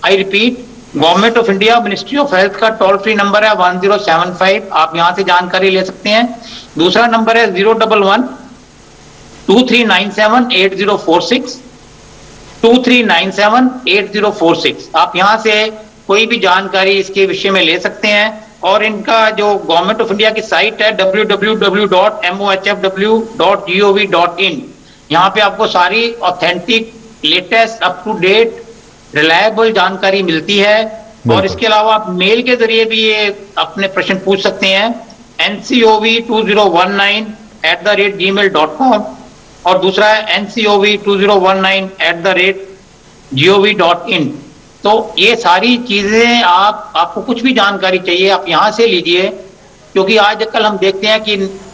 I repeat, government of India ministry of health का टोल फ्री नंबर है 1075। आप यहां से जानकारी ले सकते हैं। दूसरा नंबर है 011 2397 8046 2397 8046। आप यहां से कोई भी जानकारी इसके विषय में ले सकते हैं। और इनका जो गवर्नमेंट ऑफ इंडिया की साइट है www.mohfw.gov.in, यहाँ पे आपको सारी authentic latest up to date reliable जानकारी मिलती है। और बिल्कुल। इसके अलावा आप मेल के जरिए भी ये अपने प्रश्न पूछ सकते हैं ncov2019@gmail.com और दूसरा है ncov2019@gov.in। तो ये सारी चीजें आपको कुछ भी जानकारी चाहिए आप यहाँ से लीजिए, क्योंकि आजकल हम देखते हैं कि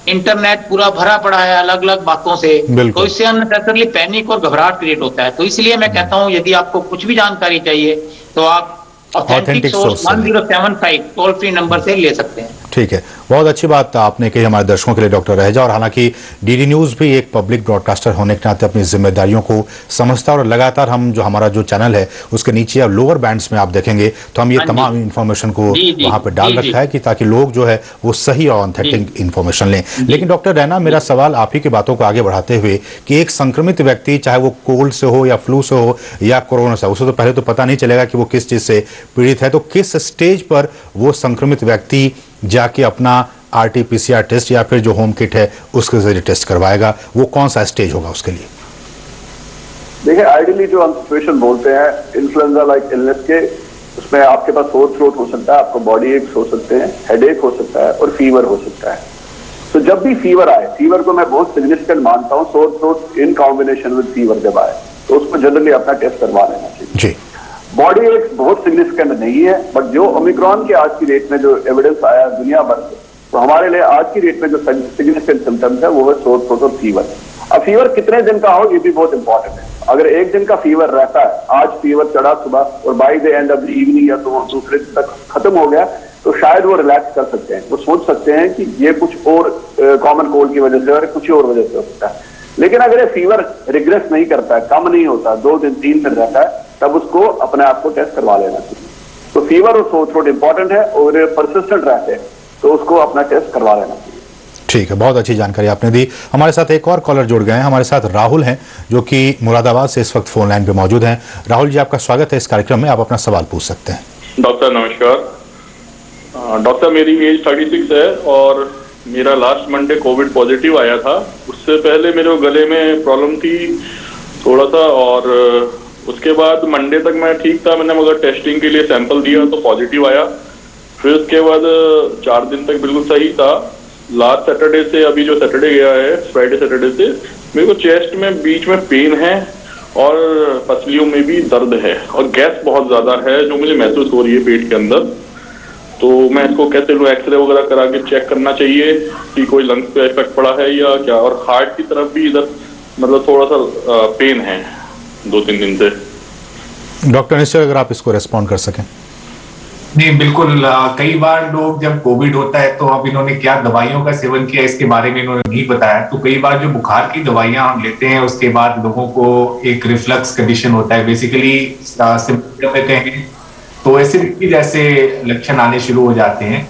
इंटरनेट पूरा भरा पड़ा है अलग अलग बातों से, बिल्कुल। तो इससे अननेसेसरली पैनिक और घबराहट क्रिएट होता है। तो इसलिए मैं कहता हूँ यदि आपको कुछ भी जानकारी चाहिए तो आप authentic source 1075 toll free number से ले सकते हैं। ठीक है, बहुत अच्छी बात आपने कही हमारे दर्शकों के लिए डॉक्टर रहेजा। और हालांकि डीडी न्यूज़ भी एक पब्लिक ब्रॉडकास्टर होने के नाते अपनी जिम्मेदारियों को समझता है और लगातार हम जो हमारा जो चैनल है उसके नीचे या लोअर बैंड्स में आप देखेंगे तो हम ये तमाम इन्फॉर्मेशन को वहाँ पे डाल रखा है कि ताकि लोग जो है वो सही और ऑथेंटिक इन्फॉर्मेशन लें। लेकिन डॉक्टर रैना, मेरा सवाल आप ही की बातों को आगे बढ़ाते हुए कि एक संक्रमित व्यक्ति चाहे वो कोल्ड से हो या फ्लू से हो या कोरोना से, उसे तो पहले तो पता नहीं चलेगा कि वो किस चीज़ से पीड़ित है, तो किस स्टेज पर वो संक्रमित व्यक्ति जाके अपना RT-PCR टेस्ट या फिर जो होम किट है उसके जरिए टेस्ट करवाएगा, वो कौन सा स्टेज होगा उसके लिए? देखिए, आइडियली जो हम सिचुएशन बोलते हैं इन्फ्लुएंजा लाइक इलनेस के, उसमें आपके पास सोर थ्रोट हो सकता है, आपको बॉडी एक्स हो सकते हैं, हेडेक हो सकता है और फीवर हो सकता है। तो जब भी फीवर आए, फीवर को मैं बहुत सिग्निफिकेंट मानता हूँ, sore throat in combination with fever जब आए तो उसको जनरली अपना टेस्ट करवा लेना चाहिए जी। बॉडी एक्स बहुत सिग्निफिकेंट नहीं है, बट जो ओमिक्रॉन के आज की डेट में जो एविडेंस आया दुनिया भर से, तो हमारे लिए आज की डेट में जो सिग्निफिकेंट सिम्टम्स है वो है सोर थ्रोट और फीवर। अब फीवर कितने दिन का हो ये भी बहुत इंपॉर्टेंट है। अगर एक दिन का फीवर रहता है, आज फीवर चढ़ा सुबह और by the end of the evening या तो दूसरे दिन तक खत्म हो गया, तो शायद वो रिलैक्स कर सकते हैं, वो सोच सकते हैं कि ये कुछ और कॉमन कोल्ड की वजह से और कुछ और वजह से हो सकता है। लेकिन अगर ये फीवर रिग्रेस नहीं करता है, कम नहीं होता, 2 दिन 3 दिन रहता है, तब उसको अपने आप को टेस्ट करवा लेना चाहिए। तो फीवर और सोर थ्रोट इंपॉर्टेंट है और परसिस्टेंट रहते हैं तो उसको अपना टेस्ट करवा लेना चाहिए। ठीक है, बहुत अच्छी जानकारी आपने दी। हमारे साथ एक और कॉलर जुड़ गए हैं, हमारे साथ राहुल हैं जो कि मुरादाबाद से इस वक्त फोन लाइन पे मौजूद हैं। राहुल जी, आपका स्वागत है इस कार्यक्रम में, आप अपना सवाल पूछ सकते हैं। डॉक्टर नमस्कार। डॉक्टर, मेरी एज 36 है और मेरा लास्ट मंडे कोविड पॉजिटिव आया था। उससे पहले मेरे गले में प्रॉब्लम थी थोड़ा सा, और उसके बाद मंडे तक मैं ठीक था, मैंने मगर टेस्टिंग के लिए सैंपल दिया तो पॉजिटिव आया। फिर उसके बाद 4 दिन तक बिल्कुल सही था। लास्ट सैटरडे से, अभी जो सैटरडे गया है, फ्राइडे सैटरडे से मेरे को चेस्ट में बीच में पेन है और पसलियों में भी दर्द है और गैस बहुत ज्यादा है जो मुझे महसूस हो रही है पेट के अंदर। तो मैं इसको कैसे लूँ? एक्सरे वगैरह करा के चेक करना चाहिए कि कोई लंग्स पे इफेक्ट पड़ा है या क्या? और हार्ट की तरफ भी इधर मतलब थोड़ा सा पेन है 2-3 दिन से। डॉक्टर निश्चय, अगर आप इसको रेस्पॉन्ड कर सकें। नहीं, बिल्कुल। कई बार लोग जब कोविड होता है तो अब इन्होंने क्या दवाइयों का सेवन किया इसके बारे में इन्होंने नहीं बताया। तो कई बार जो बुखार की दवाइयां हम लेते हैं उसके बाद लोगों को एक रिफ्लक्स कंडीशन होता है, बेसिकली सिम्पटम में कहेंगे तो एसिडिटी जैसे लक्षण आने शुरू हो जाते हैं।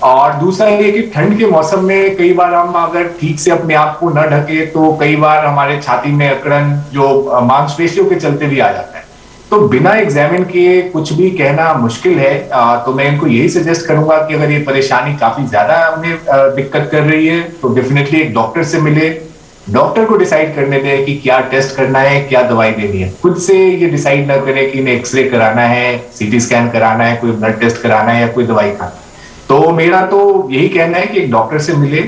और दूसरा ये कि ठंड के मौसम में कई बार हम अगर ठीक से अपने आप को न ढके तो कई बार हमारे छाती में अकड़न जो मांसपेशियों के चलते भी आ जाता है। तो बिना एग्जामिन किए कुछ भी कहना मुश्किल है। तो मैं इनको यही सजेस्ट करूंगा कि अगर ये परेशानी काफी ज्यादा उन्हें दिक्कत कर रही है तो डेफिनेटली एक डॉक्टर से मिले, डॉक्टर को डिसाइड करने दें कि क्या टेस्ट करना है, क्या दवाई देनी है। खुद से ये डिसाइड ना करें कि इन्हें एक्सरे कराना है, CT स्कैन कराना है, कोई ब्लड टेस्ट कराना है या कोई दवाई खाना है। तो मेरा तो यही कहना है कि एक डॉक्टर से मिले,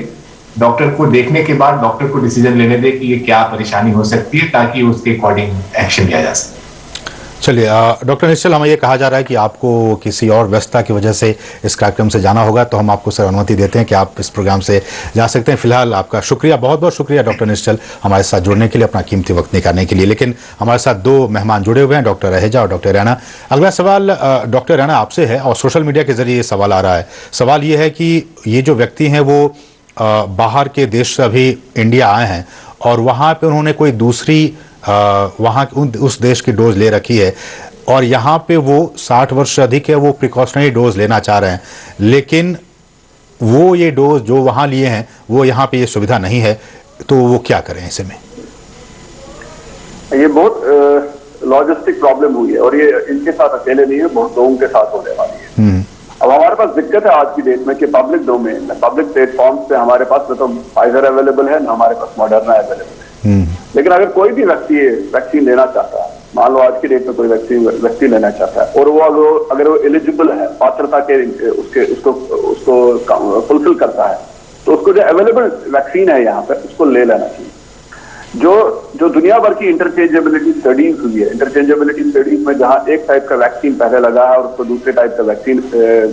डॉक्टर को देखने के बाद डॉक्टर को डिसीजन लेने दे कि ये क्या परेशानी हो सकती है ताकि उसके अकॉर्डिंग एक्शन लिया जा सके। चलिए डॉक्टर निश्चल, हमें ये कहा जा रहा है कि आपको किसी और व्यस्तता की वजह से इस कार्यक्रम से जाना होगा, तो हम आपको सर अनुमति देते हैं कि आप इस प्रोग्राम से जा सकते हैं। फिलहाल आपका शुक्रिया, बहुत बहुत शुक्रिया डॉक्टर निश्चल हमारे साथ जुड़ने के लिए, अपना कीमती वक्त निकालने के लिए। लेकिन हमारे साथ 2 मेहमान जुड़े हुए हैं, डॉक्टर रहेजा और डॉक्टर रैना। अगला सवाल डॉक्टर रैना आपसे है और सोशल मीडिया के जरिए ये सवाल आ रहा है। सवाल ये है कि ये जो व्यक्ति हैं वो बाहर के देश से अभी इंडिया आए हैं और वहाँ पर उन्होंने कोई दूसरी वहाँ उस देश की डोज ले रखी है और यहाँ पे वो 60 वर्ष से अधिक है, वो प्रिकॉशनरी डोज लेना चाह रहे हैं, लेकिन वो ये डोज जो वहाँ लिए हैं वो यहाँ पे ये सुविधा नहीं है, तो वो क्या करें ऐसे में? ये बहुत लॉजिस्टिक प्रॉब्लम हुई है और ये इनके साथ अकेले नहीं है, बहुत लोगों के साथ होने वाली है। अब हमारे पास दिक्कत है आज की डेट में कि पब्लिक डोमेन में, पब्लिक प्लेटफॉर्म पे हमारे पास न तो फाइजर अवेलेबल है, न हमारे पास मॉडर्ना अवेलेबल है। लेकिन अगर कोई भी व्यक्ति वैक्सीन लेना चाहता है मान लो आज की डेट में कोई व्यक्ति लेना चाहता है और वो अगर वो एलिजिबल है, पात्रता के उसको फुलफिल करता है, तो उसको जो अवेलेबल वैक्सीन है यहाँ पे उसको ले लेना चाहिए। जो दुनिया भर की इंटरचेंजेबिलिटी स्टडीज हुई है, इंटरचेंजेबिलिटी स्टडीज में जहां एक टाइप का वैक्सीन पहले लगा है और उसको दूसरे टाइप का वैक्सीन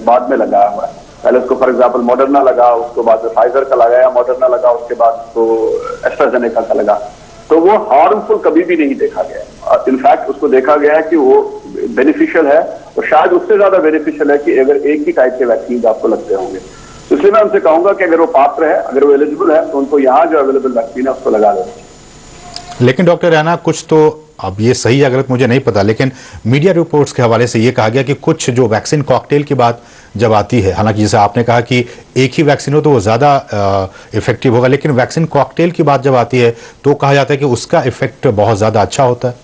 बाद में लगाया हुआ है, पहले उसको फॉर एग्जांपल मॉडर्ना लगा, उसको बाद में फाइजर का लगाया, मॉडर्ना लगा, उसके बाद उसको एस्ट्राजेनेका का लगा, तो वो हार्मफुल कभी भी नहीं देखा गया। इनफैक्ट उसको देखा गया है कि वो बेनिफिशियल है और शायद उससे ज्यादा बेनिफिशियल है कि अगर एक ही टाइप के वैक्सीन आपको लगते होंगे। तो इसलिए मैं उनसे कहूंगा कि अगर वो पात्र है, अगर वो एलिजिबल है, तो उनको यहाँ जो अवेलेबल वैक्सीन है उसको लगा देना। लेकिन डॉक्टर रैना, कुछ तो, अब ये सही या गलत मुझे नहीं पता, लेकिन मीडिया रिपोर्ट्स के हवाले से ये कहा गया कि कुछ जो वैक्सीन कॉकटेल की बात जब आती है, हालांकि जैसे आपने कहा कि एक ही वैक्सीन हो तो वो ज्यादा इफेक्टिव होगा, लेकिन वैक्सीन कॉकटेल की बात जब आती है तो कहा जाता है कि उसका इफेक्ट बहुत ज्यादा अच्छा होता है।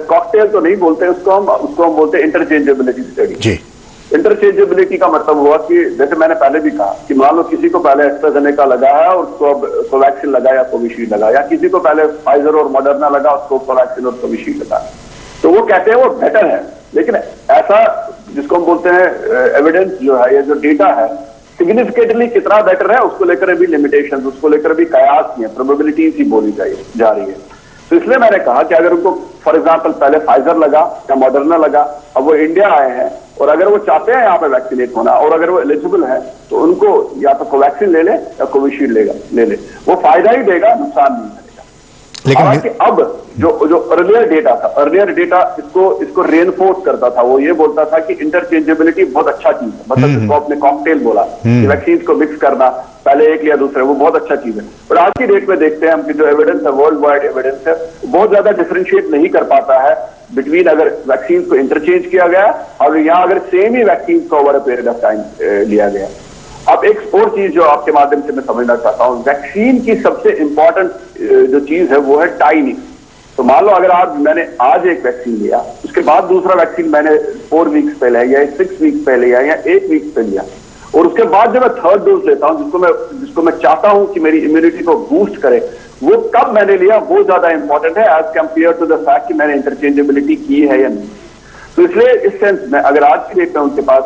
कॉकटेल तो नहीं बोलते उसको हम बोलते हैं इंटरचेंजेबिलिटी स्टडी। जी, इंटरचेंजेबिलिटी का मतलब हुआ कि जैसे मैंने पहले भी कहा कि मान लो किसी को पहले एस्ट्राजेनेका लगा है और उसको अब कोवैक्सीन लगा या कोविशील्ड लगा, या किसी को पहले फाइजर और मॉडर्ना लगा, उसको कोवैक्सीन और कोविशील्ड लगा, तो वो कहते हैं वो बेटर है। लेकिन ऐसा जिसको हम बोलते हैं एविडेंस जो है, ये जो डेटा है, सिग्निफिकेंटली कितना बेटर है उसको लेकर भी लिमिटेशन, उसको लेकर भी कयास नहीं है, प्रोबेबिलिटीज ही बोली जा रही है। तो इसलिए मैंने कहा कि अगर उनको फॉर एग्जांपल पहले फाइजर लगा या मॉडर्ना लगा, अब वो इंडिया आए हैं और अगर वो चाहते हैं यहाँ पे वैक्सीनेट होना और अगर वो एलिजिबल है, तो उनको या तो कोवैक्सीन ले ले या कोविशील्ड ले ले, वो फायदा ही देगा, नुकसान नहीं करेगा। हालांकि अब जो अर्लियर डेटा इसको रेनफोर्स करता था, वो ये बोलता था कि इंटरचेंजेबिलिटी बहुत अच्छा चीज है, मतलब जिसको आपने कॉकटेल बोला कि वैक्सीन को मिक्स करना, पहले एक या दूसरे, वो बहुत अच्छा चीज है। पर आज की डेट में देखते हैं हम कि जो एविडेंस है, वर्ल्ड वाइड एविडेंस है, बहुत ज्यादा डिफरेंशिएट नहीं कर पाता है बिटवीन अगर वैक्सीन को इंटरचेंज किया गया और यहाँ अगर सेम ही वैक्सीन को over a period of time लिया गया। अब एक और चीज जो आपके माध्यम से मैं समझना चाहता हूँ, वैक्सीन की सबसे इंपॉर्टेंट जो चीज है वो है टाइमिंग। तो मान लो अगर मैंने आज एक वैक्सीन लिया, उसके बाद दूसरा वैक्सीन मैंने 4 वीक्स पहले या 6 वीक्स पहले या 1 वीक पे लिया, और उसके बाद जब मैं थर्ड डोज लेता हूं जिसको मैं चाहता हूं कि मेरी इम्यूनिटी को बूस्ट करे, वो कब मैंने लिया वो ज्यादा इंपॉर्टेंट है as compared to the fact कि मैंने इंटरचेंजेबिलिटी की है या नहीं। तो इसलिए इस सेंस में अगर आज की डेट में उनके पास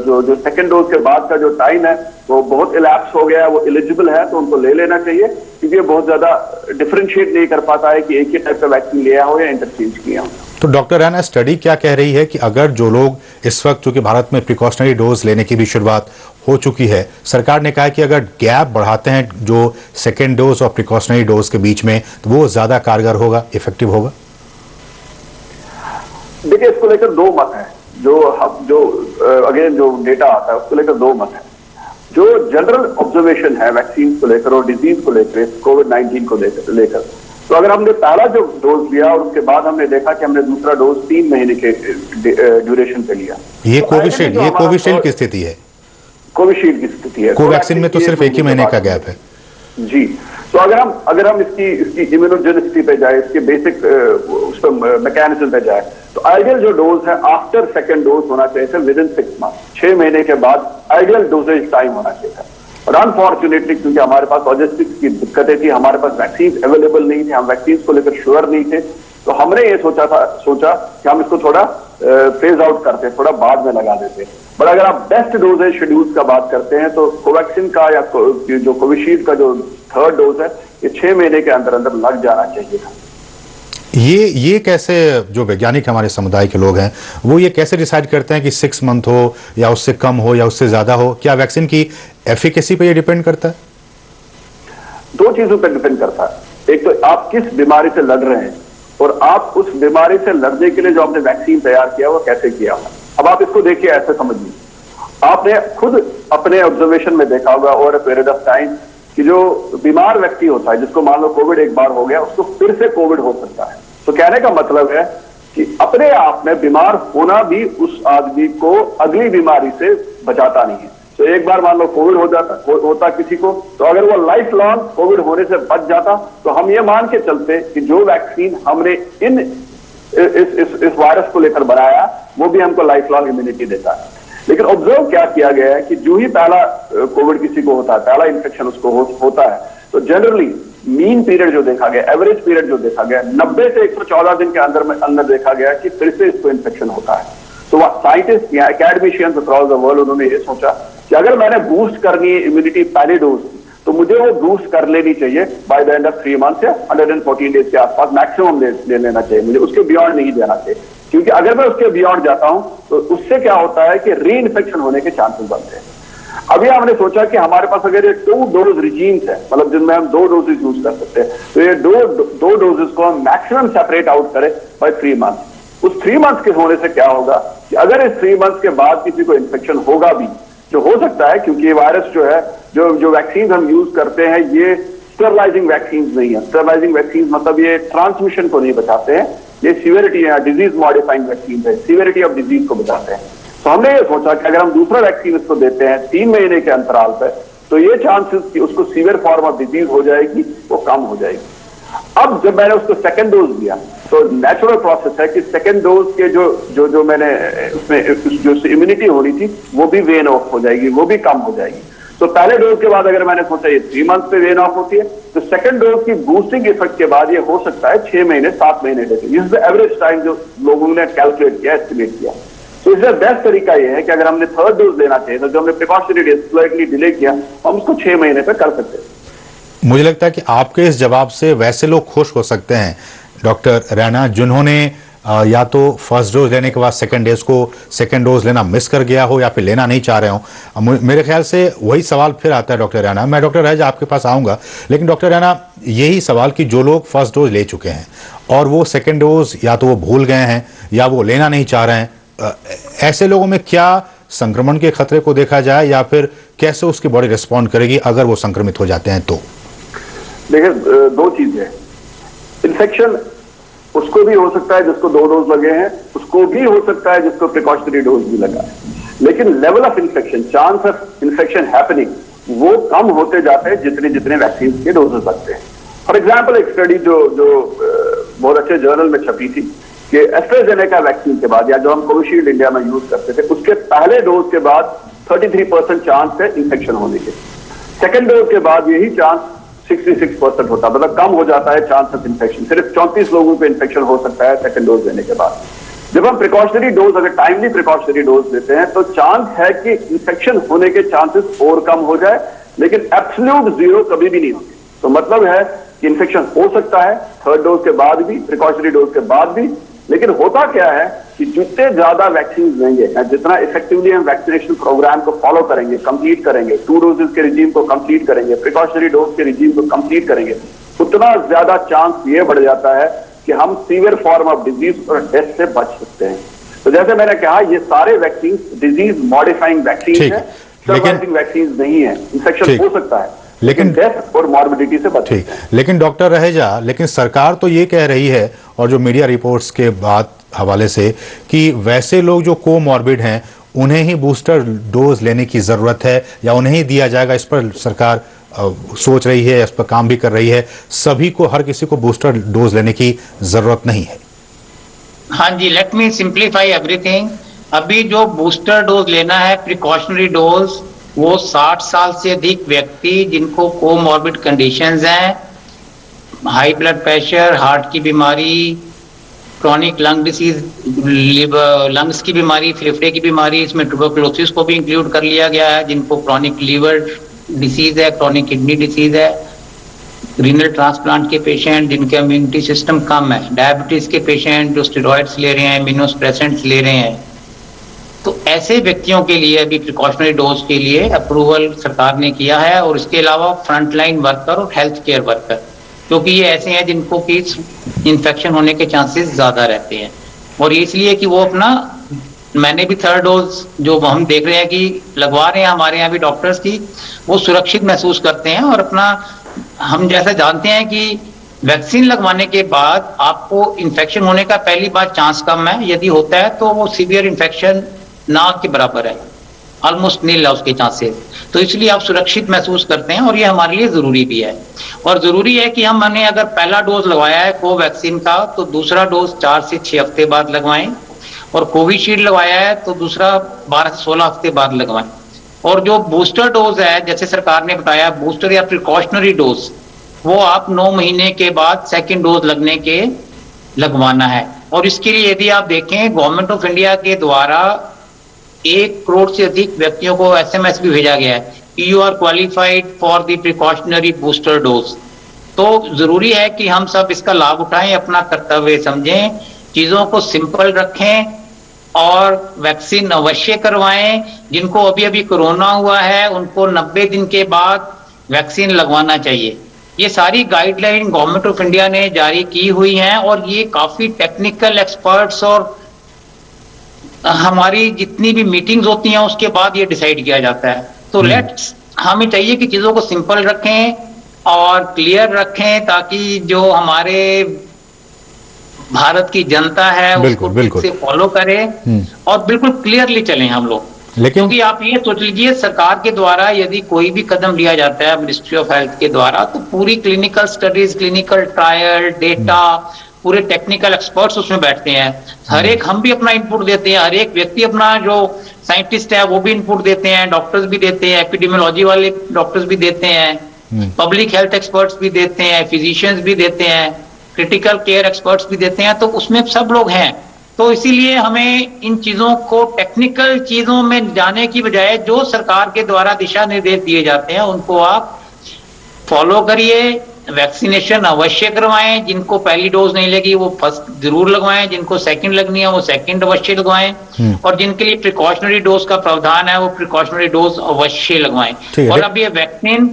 जो सेकंड डोज के बाद का जो टाइम है वो बहुत इलैप्स हो गया है, वो एलिजिबल है, तो उनको ले लेना चाहिए, क्योंकि ये बहुत ज्यादा डिफरेंशिएट नहीं कर पाता है कि एक ही टाइप का वैक्सीन लिया हो या इंटरचेंज किया हो। तो डॉक्टर रैना, स्टडी क्या कह रही है कि अगर जो लोग इस वक्त, चूंकि भारत में प्रिकॉशनरी डोज लेने की भी शुरुआत हो चुकी है, सरकार ने कहा है कि अगर गैप बढ़ाते हैं जो सेकेंड डोज और प्रिकॉशनरी डोज के बीच में, तो वो ज्यादा कारगर होगा, इफेक्टिव होगा। देखिए, इसको लेकर 2 मत है, अगेन जो डेटा आता है उसको लेकर 2 मत है। जो जनरल ऑब्जर्वेशन है वैक्सीन को लेकर और डिजीज को लेकर, कोविड-19 को लेकर, तो अगर हमने पहला जो डोज लिया और उसके बाद हमने देखा कि हमने दूसरा डोज 3 महीने के ड्यूरेशन पे लिया, ये कोविशील्ड की स्थिति है, कोविशील्ड की स्थिति है। कोवैक्सीन में तो सिर्फ 1 ही महीने का गैप है जी। तो अगर हम इसकी इम्यूनोजेनिसिटी पे जाए, इसके बेसिक उस पर मैकेनिज्म पे जाए, तो आइडियल जो डोज है आफ्टर सेकंड डोज होना चाहिए विद इन 6 मंथ, 6 महीने के बाद आइडियल डोजेज टाइम होना चाहिए। और अनफॉर्चुनेटली क्योंकि हमारे पास लॉजिस्टिक्स की दिक्कतें थी, हमारे पास वैक्सीन अवेलेबल नहीं थे, हम वैक्सीन को लेकर श्योर नहीं थे, तो हमने ये सोचा कि हम इसको थोड़ा फेज आउट करते, थोड़ा बाद में लगा देते। बट अगर आप बेस्ट डोजेज शेड्यूल्स का बात करते हैं तो कोवैक्सीन का या जो कोविशील्ड का जो थर्ड डोज है, ये 6 महीने के अंदर अंदर लग जाना चाहिए था। ये कैसे, जो वैज्ञानिक हमारे समुदाय के लोग हैं, वो ये कैसे डिसाइड करते हैं कि 6 मंथ हो या उससे कम हो या उससे ज्यादा हो? क्या वैक्सीन की एफिकेसी पे ये डिपेंड करता है? 2 चीजों पर डिपेंड करता है। एक तो आप किस बीमारी से लड़ रहे हैं और आप उस बीमारी से लड़ने के लिए जो आपने वैक्सीन तैयार किया वो कैसे किया हुआ। अब आप इसको देखिए, ऐसे समझिए, आपने खुद अपने ऑब्जर्वेशन में देखा होगा over a period of time कि जो बीमार व्यक्ति होता है, जिसको मान लो कोविड एक बार हो गया, उसको फिर से कोविड हो सकता है। तो कहने का मतलब है कि अपने आप में बीमार होना भी उस आदमी को अगली बीमारी से बचाता नहीं है। तो एक बार मान लो कोविड होता किसी को, तो अगर वो लाइफ लॉन्ग कोविड होने से बच जाता, तो हम ये मान के चलते कि जो वैक्सीन हमने इस वायरस को लेकर बनाया वो भी हमको लाइफ लॉन्ग इम्यूनिटी देता है। लेकिन ऑब्जर्व क्या किया गया है कि जो ही पहला कोविड किसी को होता है, पहला इन्फेक्शन उसको होता है, तो जनरली मीन पीरियड जो देखा गया, एवरेज पीरियड जो देखा गया, 90 से 114 दिन के अंदर देखा गया कि फिर से इसको इन्फेक्शन होता है। तो साइंटिस्ट या एकेडमिशियंस अक्रॉस द वर्ल्ड उन्होंने ये सोचा कि अगर मैंने बूस्ट करनी है इम्यूनिटी पहली डोज तो मुझे वो बूस्ट कर लेनी चाहिए by the end of 3 months या 114 डेज के आसपास मैक्सिमम ले लेना चाहिए मुझे, उसके बियॉन्ड नहीं देना चाहिए। क्योंकि अगर मैं उसके बियॉन्ड जाता हूं तो उससे क्या होता है कि री इन्फेक्शन होने के चांसेस बनते हैं। अभी हमने सोचा कि हमारे पास अगर ये 2 डोज रिजीम्स है, मतलब जिनमें हम 2 डोजेज यूज कर सकते हैं, तो ये दो डोजेज को हम मैक्सिमम सेपरेट आउट करें बाय 3 मंथ्स। उस 3 मंथ्स के होने से क्या होगा कि अगर इस 3 मंथ्स के बाद किसी को इन्फेक्शन होगा भी, जो हो सकता है क्योंकि ये वायरस जो है, जो वैक्सीन हम यूज करते हैं ये स्टरलाइजिंग वैक्सीन नहीं है। स्टरलाइजिंग वैक्सीन मतलब ये ट्रांसमिशन को नहीं बचाते हैं, ये सीवियरिटी है, डिजीज मॉडिफाइंग वैक्सीन है, सीवियरिटी ऑफ डिजीज को बचाते हैं। तो हमने ये सोचा कि अगर हम दूसरा वैक्सीन इसको देते हैं 3 महीने के अंतराल पर, तो ये चांसेस कि उसको सीवियर फॉर्म ऑफ डिजीज हो जाएगी वो कम हो जाएगी। अब जब मैंने उसको सेकंड डोज दिया तो नेचुरल प्रोसेस है कि सेकंड डोज के जो मैंने उसमें जो इम्यूनिटी होनी थी वो भी वेन ऑफ हो जाएगी, वो भी कम हो जाएगी। तो पहले डोज के बाद अगर मैंने सोचा ये 3 मंथ पे वेन ऑफ होती है, तो सेकंड डोज की बूस्टिंग इफेक्ट के बाद ये हो सकता है 6 महीने 7 महीने तक। This is the average time जो लोगों ने कैलकुलेट किया, एस्टिमेट किया। तो इसका बेस्ट तरीका ये है कि अगर हमने थर्ड डोज लेना चाहिए तो जो हमने प्रिकॉशनरी डेज स्लाइटली डिले किया, हम उसको 6 महीने पे कर सकते हैं। मुझे लगता है कि आपके इस जवाब से वैसे लोग खुश हो सकते हैं डॉक्टर रैना जिन्होंने या तो फर्स्ट डोज लेने के बाद सेकंड डोज लेना मिस कर गया हो या फिर लेना नहीं चाह रहे हो। मेरे ख्याल से वही सवाल फिर आता है डॉक्टर रैना, मैं डॉक्टर राज आपके पास आऊंगा, लेकिन डॉक्टर रैना यही सवाल कि जो लोग फर्स्ट डोज ले चुके हैं और वो सेकंड डोज या तो वो भूल गए हैं या वो लेना नहीं चाह रहे हैं, ऐसे लोगों में क्या संक्रमण के खतरे को देखा जाए या फिर कैसे उसकी बॉडी रिस्पॉन्ड करेगी अगर वो संक्रमित हो जाते हैं? तो देखिए 2 चीजें, इन्फेक्शन उसको भी हो सकता है जिसको 2 डोज लगे हैं, उसको भी हो सकता है जिसको प्रिकॉशनरी डोज भी लगा है, लेकिन level of infection, chance of infection happening वो कम होते जाते हैं जितने जितने वैक्सीन के डोजेस लगते हैं। फॉर एग्जाम्पल एक स्टडी जो बहुत अच्छे जर्नल में छपी थी कि एस्ट्राजेनेका वैक्सीन के बाद या जो हम कोविशील्ड इंडिया में यूज करते थे उसके पहले डोज के बाद 33% चांस है इन्फेक्शन होने के, सेकेंड डोज के बाद यही चांस 66% होता, मतलब कम हो जाता है चांस ऑफ इन्फेक्शन। सिर्फ 34 लोगों को इन्फेक्शन हो सकता है सेकंड डोज लेने के बाद। जब हम प्रिकॉशनरी डोज, अगर टाइमली प्रिकॉशनरी डोज देते हैं तो चांस है कि इन्फेक्शन होने के चांसेस और कम हो जाए, लेकिन एब्सोल्यूट 0 कभी भी नहीं होती। तो मतलब है कि इन्फेक्शन हो सकता है थर्ड डोज के बाद भी, प्रिकॉशनरी डोज के बाद भी, लेकिन होता क्या है कि जितने ज्यादा वैक्सीन लेंगे, जितना इफेक्टिवली हम वैक्सीनेशन प्रोग्राम को फॉलो करेंगे, कंप्लीट करेंगे, 2 डोजेस के रिजीम को कंप्लीट करेंगे, प्रिकॉशनरी डोज के रिजीम को कंप्लीट करेंगे, उतना ज्यादा चांस ये बढ़ जाता है कि हम सीवियर फॉर्म ऑफ डिजीज और डेथ से बच सकते हैं। तो जैसे मैंने कहा ये सारे वैक्सीन डिजीज मॉडिफाइंग वैक्सीन है, सर्वाइविंग वैक्सीन नहीं है। इन्फेक्शन हो सकता है लेकिन डेथ और मॉर्बिडिटी से बच सकते हैं। लेकिन डॉक्टर रहेजा, लेकिन सरकार तो ये कह रही है और जो मीडिया रिपोर्ट्स के बाद हवाले से कि वैसे लोग जो कोमॉर्बिड हैं उन्हें ही बूस्टर डोज लेने की जरूरत है या उन्हें ही दिया जाएगा, इस पर सरकार सोच रही है, इस पर काम भी कर रही है। सभी को, हर किसी को बूस्टर डोज लेने की जरूरत नहीं है। हाँ जी, लेट मी सिंप्लीफाई एवरीथिंग। अभी जो बूस्टर डोज लेना है, प्रिकॉशनरी डोज, वो 60 साल से अधिक व्यक्ति जिनको कोमॉर्बिड कंडीशंस हैं, हाई ब्लड प्रेशर, हार्ट की बीमारी, क्रॉनिक लंग डिसीज, लंग्स की बीमारी, फेफड़े की बीमारी, इसमें ट्यूबरकुलोसिस को भी इंक्लूड कर लिया गया है, जिनको क्रॉनिक लीवर डिसीज है, क्रॉनिक किडनी डिसीज है, रीनल ट्रांसप्लांट के पेशेंट जिनका इम्यूनिटी सिस्टम कम है, डायबिटीज के पेशेंट जो स्टेरॉइड्स ले रहे हैं, इम्यूनोसप्रेसेंट्स ले रहे हैं। तो ऐसे व्यक्तियों के लिए अभी प्रिकॉशनरी डोज के लिए अप्रूवल सरकार ने किया है, और इसके अलावा फ्रंटलाइन वर्कर और हेल्थ केयर वर्कर, क्योंकि ये ऐसे हैं जिनको कि इन्फेक्शन होने के चांसेस ज्यादा रहते हैं। और इसलिए कि वो अपना, मैंने भी थर्ड डोज जो हम देख रहे हैं कि लगवा रहे हैं हमारे यहाँ भी डॉक्टर्स की, वो सुरक्षित महसूस करते हैं। और अपना, हम जैसा जानते हैं कि वैक्सीन लगवाने के बाद आपको इन्फेक्शन होने का पहली बार चांस कम है, यदि होता है तो वो सीवियर इन्फेक्शन ना के बराबर है, ऑलमोस्ट नील है उसके चांसेस। तो इसलिए आप सुरक्षित महसूस करते हैं और ये हमारे लिए जरूरी भी है। और जरूरी है कि हमने अगर पहला डोज लगवाया है कोवैक्सीन का, तो दूसरा डोज 4 से 6 हफ्ते बाद लगवाएं, और कोविशील्ड लगवाया है तो दूसरा 12 से 16 हफ्ते बाद लगवाएं। और जो बूस्टर डोज है, जैसे सरकार ने बताया, बूस्टर या प्रिकॉशनरी डोज, वो आप 9 महीने के बाद सेकंड डोज लगवाना है। और इसके लिए यदि आप देखें, गवर्नमेंट ऑफ इंडिया के द्वारा 1 करोड़ से अधिक व्यक्तियों को SMS भी भेजा गया है, you are qualified for the precautionary booster dose. तो जरूरी है कि हम सब इसका लाभ उठाएं, अपना कर्तव्य समझें, चीजों को सिंपल रखें और वैक्सीन अवश्य करवाएं। जिनको अभी अभी कोरोना हुआ है उनको 90 दिन के बाद वैक्सीन लगवाना चाहिए। ये सारी गाइडलाइन गवर्नमेंट ऑफ इंडिया ने जारी की हुई हैं और ये काफी टेक्निकल एक्सपर्ट्स और हमारी जितनी भी मीटिंग्स होती हैं उसके बाद ये डिसाइड किया जाता है। तो लेट्स, हमें चाहिए कि चीजों को सिंपल रखें और क्लियर रखें ताकि जो हमारे भारत की जनता है उसको ठीक से फॉलो करें और बिल्कुल क्लियरली चलें हम लोग। क्योंकि आप ये सोच लीजिए, सरकार के द्वारा यदि कोई भी कदम लिया जाता है मिनिस्ट्री ऑफ हेल्थ के द्वारा, तो पूरी clinical studies, clinical trial, data, पूरे टेक्निकल एक्सपर्ट्स उसमें बैठते हैं। हर एक, हम भी अपना इनपुट देते हैं, हर एक व्यक्ति अपना, जो साइंटिस्ट है वो भी इनपुट देते हैं, डॉक्टर्स भी देते हैं, एपिडेमियोलॉजी वाले डॉक्टर्स भी देते हैं, पब्लिक हेल्थ एक्सपर्ट्स भी देते हैं, फिजिशियंस भी देते हैं, क्रिटिकल केयर एक्सपर्ट्स भी देते हैं। तो उसमें सब लोग हैं। तो इसीलिए हमें इन चीजों को, टेक्निकल चीजों में जाने की बजाय जो सरकार के द्वारा दिशा निर्देश दिए जाते हैं उनको आप फॉलो करिए। वैक्सीनेशन अवश्य करवाएं। जिनको पहली डोज नहीं लगी वो फर्स्ट जरूर लगवाएं, जिनको सेकंड लगनी है वो सेकंड अवश्य लगवाएं, और जिनके लिए प्रिकॉशनरी डोज का प्रावधान है वो प्रिकॉशनरी डोज अवश्य लगवाएं। और अब ये वैक्सीन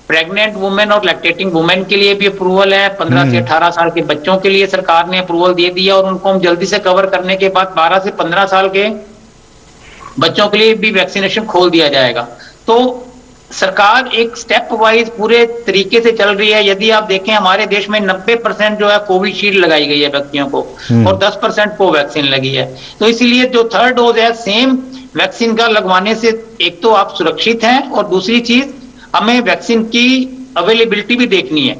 प्रेग्नेंट वुमेन और लैक्टेटिंग वुमेन के लिए भी अप्रूवल है। 15 से 18 साल के बच्चों के लिए सरकार ने अप्रूवल दे दिया और उनको हम जल्दी से कवर करने के बाद 12 से 15 साल के बच्चों के लिए भी वैक्सीनेशन खोल दिया जाएगा। तो सरकार एक स्टेप वाइज पूरे तरीके से चल रही है। यदि आप देखें, हमारे देश में 90% जो है कोविशील्ड लगाई गई है व्यक्तियों को और 10% को वैक्सीन लगी है। तो इसीलिए जो थर्ड डोज है सेम वैक्सीन का लगवाने से एक तो आप सुरक्षित हैं और दूसरी चीज हमें वैक्सीन की अवेलेबिलिटी भी देखनी है।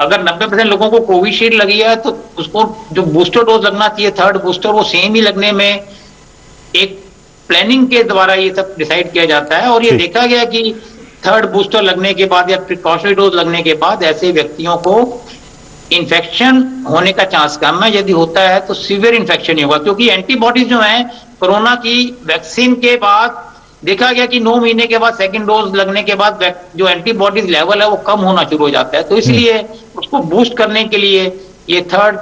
अगर 90% लोगों को कोविशील्ड लगी है तो उसको जो बूस्टर डोज लगना चाहिए, थर्ड बूस्टर, वो सेम ही लगने में एक प्लानिंग के द्वारा ये सब डिसाइड किया जाता है। और ये देखा गया कि थर्ड बूस्टर लगने के बाद या प्रिकॉशनरी डोज लगने के बाद ऐसे व्यक्तियों को इन्फेक्शन होने का चांस कम है। यदि होता है तो सीवियर इन्फेक्शन ही होगा, क्योंकि एंटीबॉडीज जो है कोरोना की वैक्सीन के बाद देखा गया कि 9 महीने के बाद सेकंड डोज लगने के बाद जो एंटीबॉडीज लेवल है वो कम होना शुरू हो जाता है। तो इसलिए उसको बूस्ट करने के लिए ये थर्ड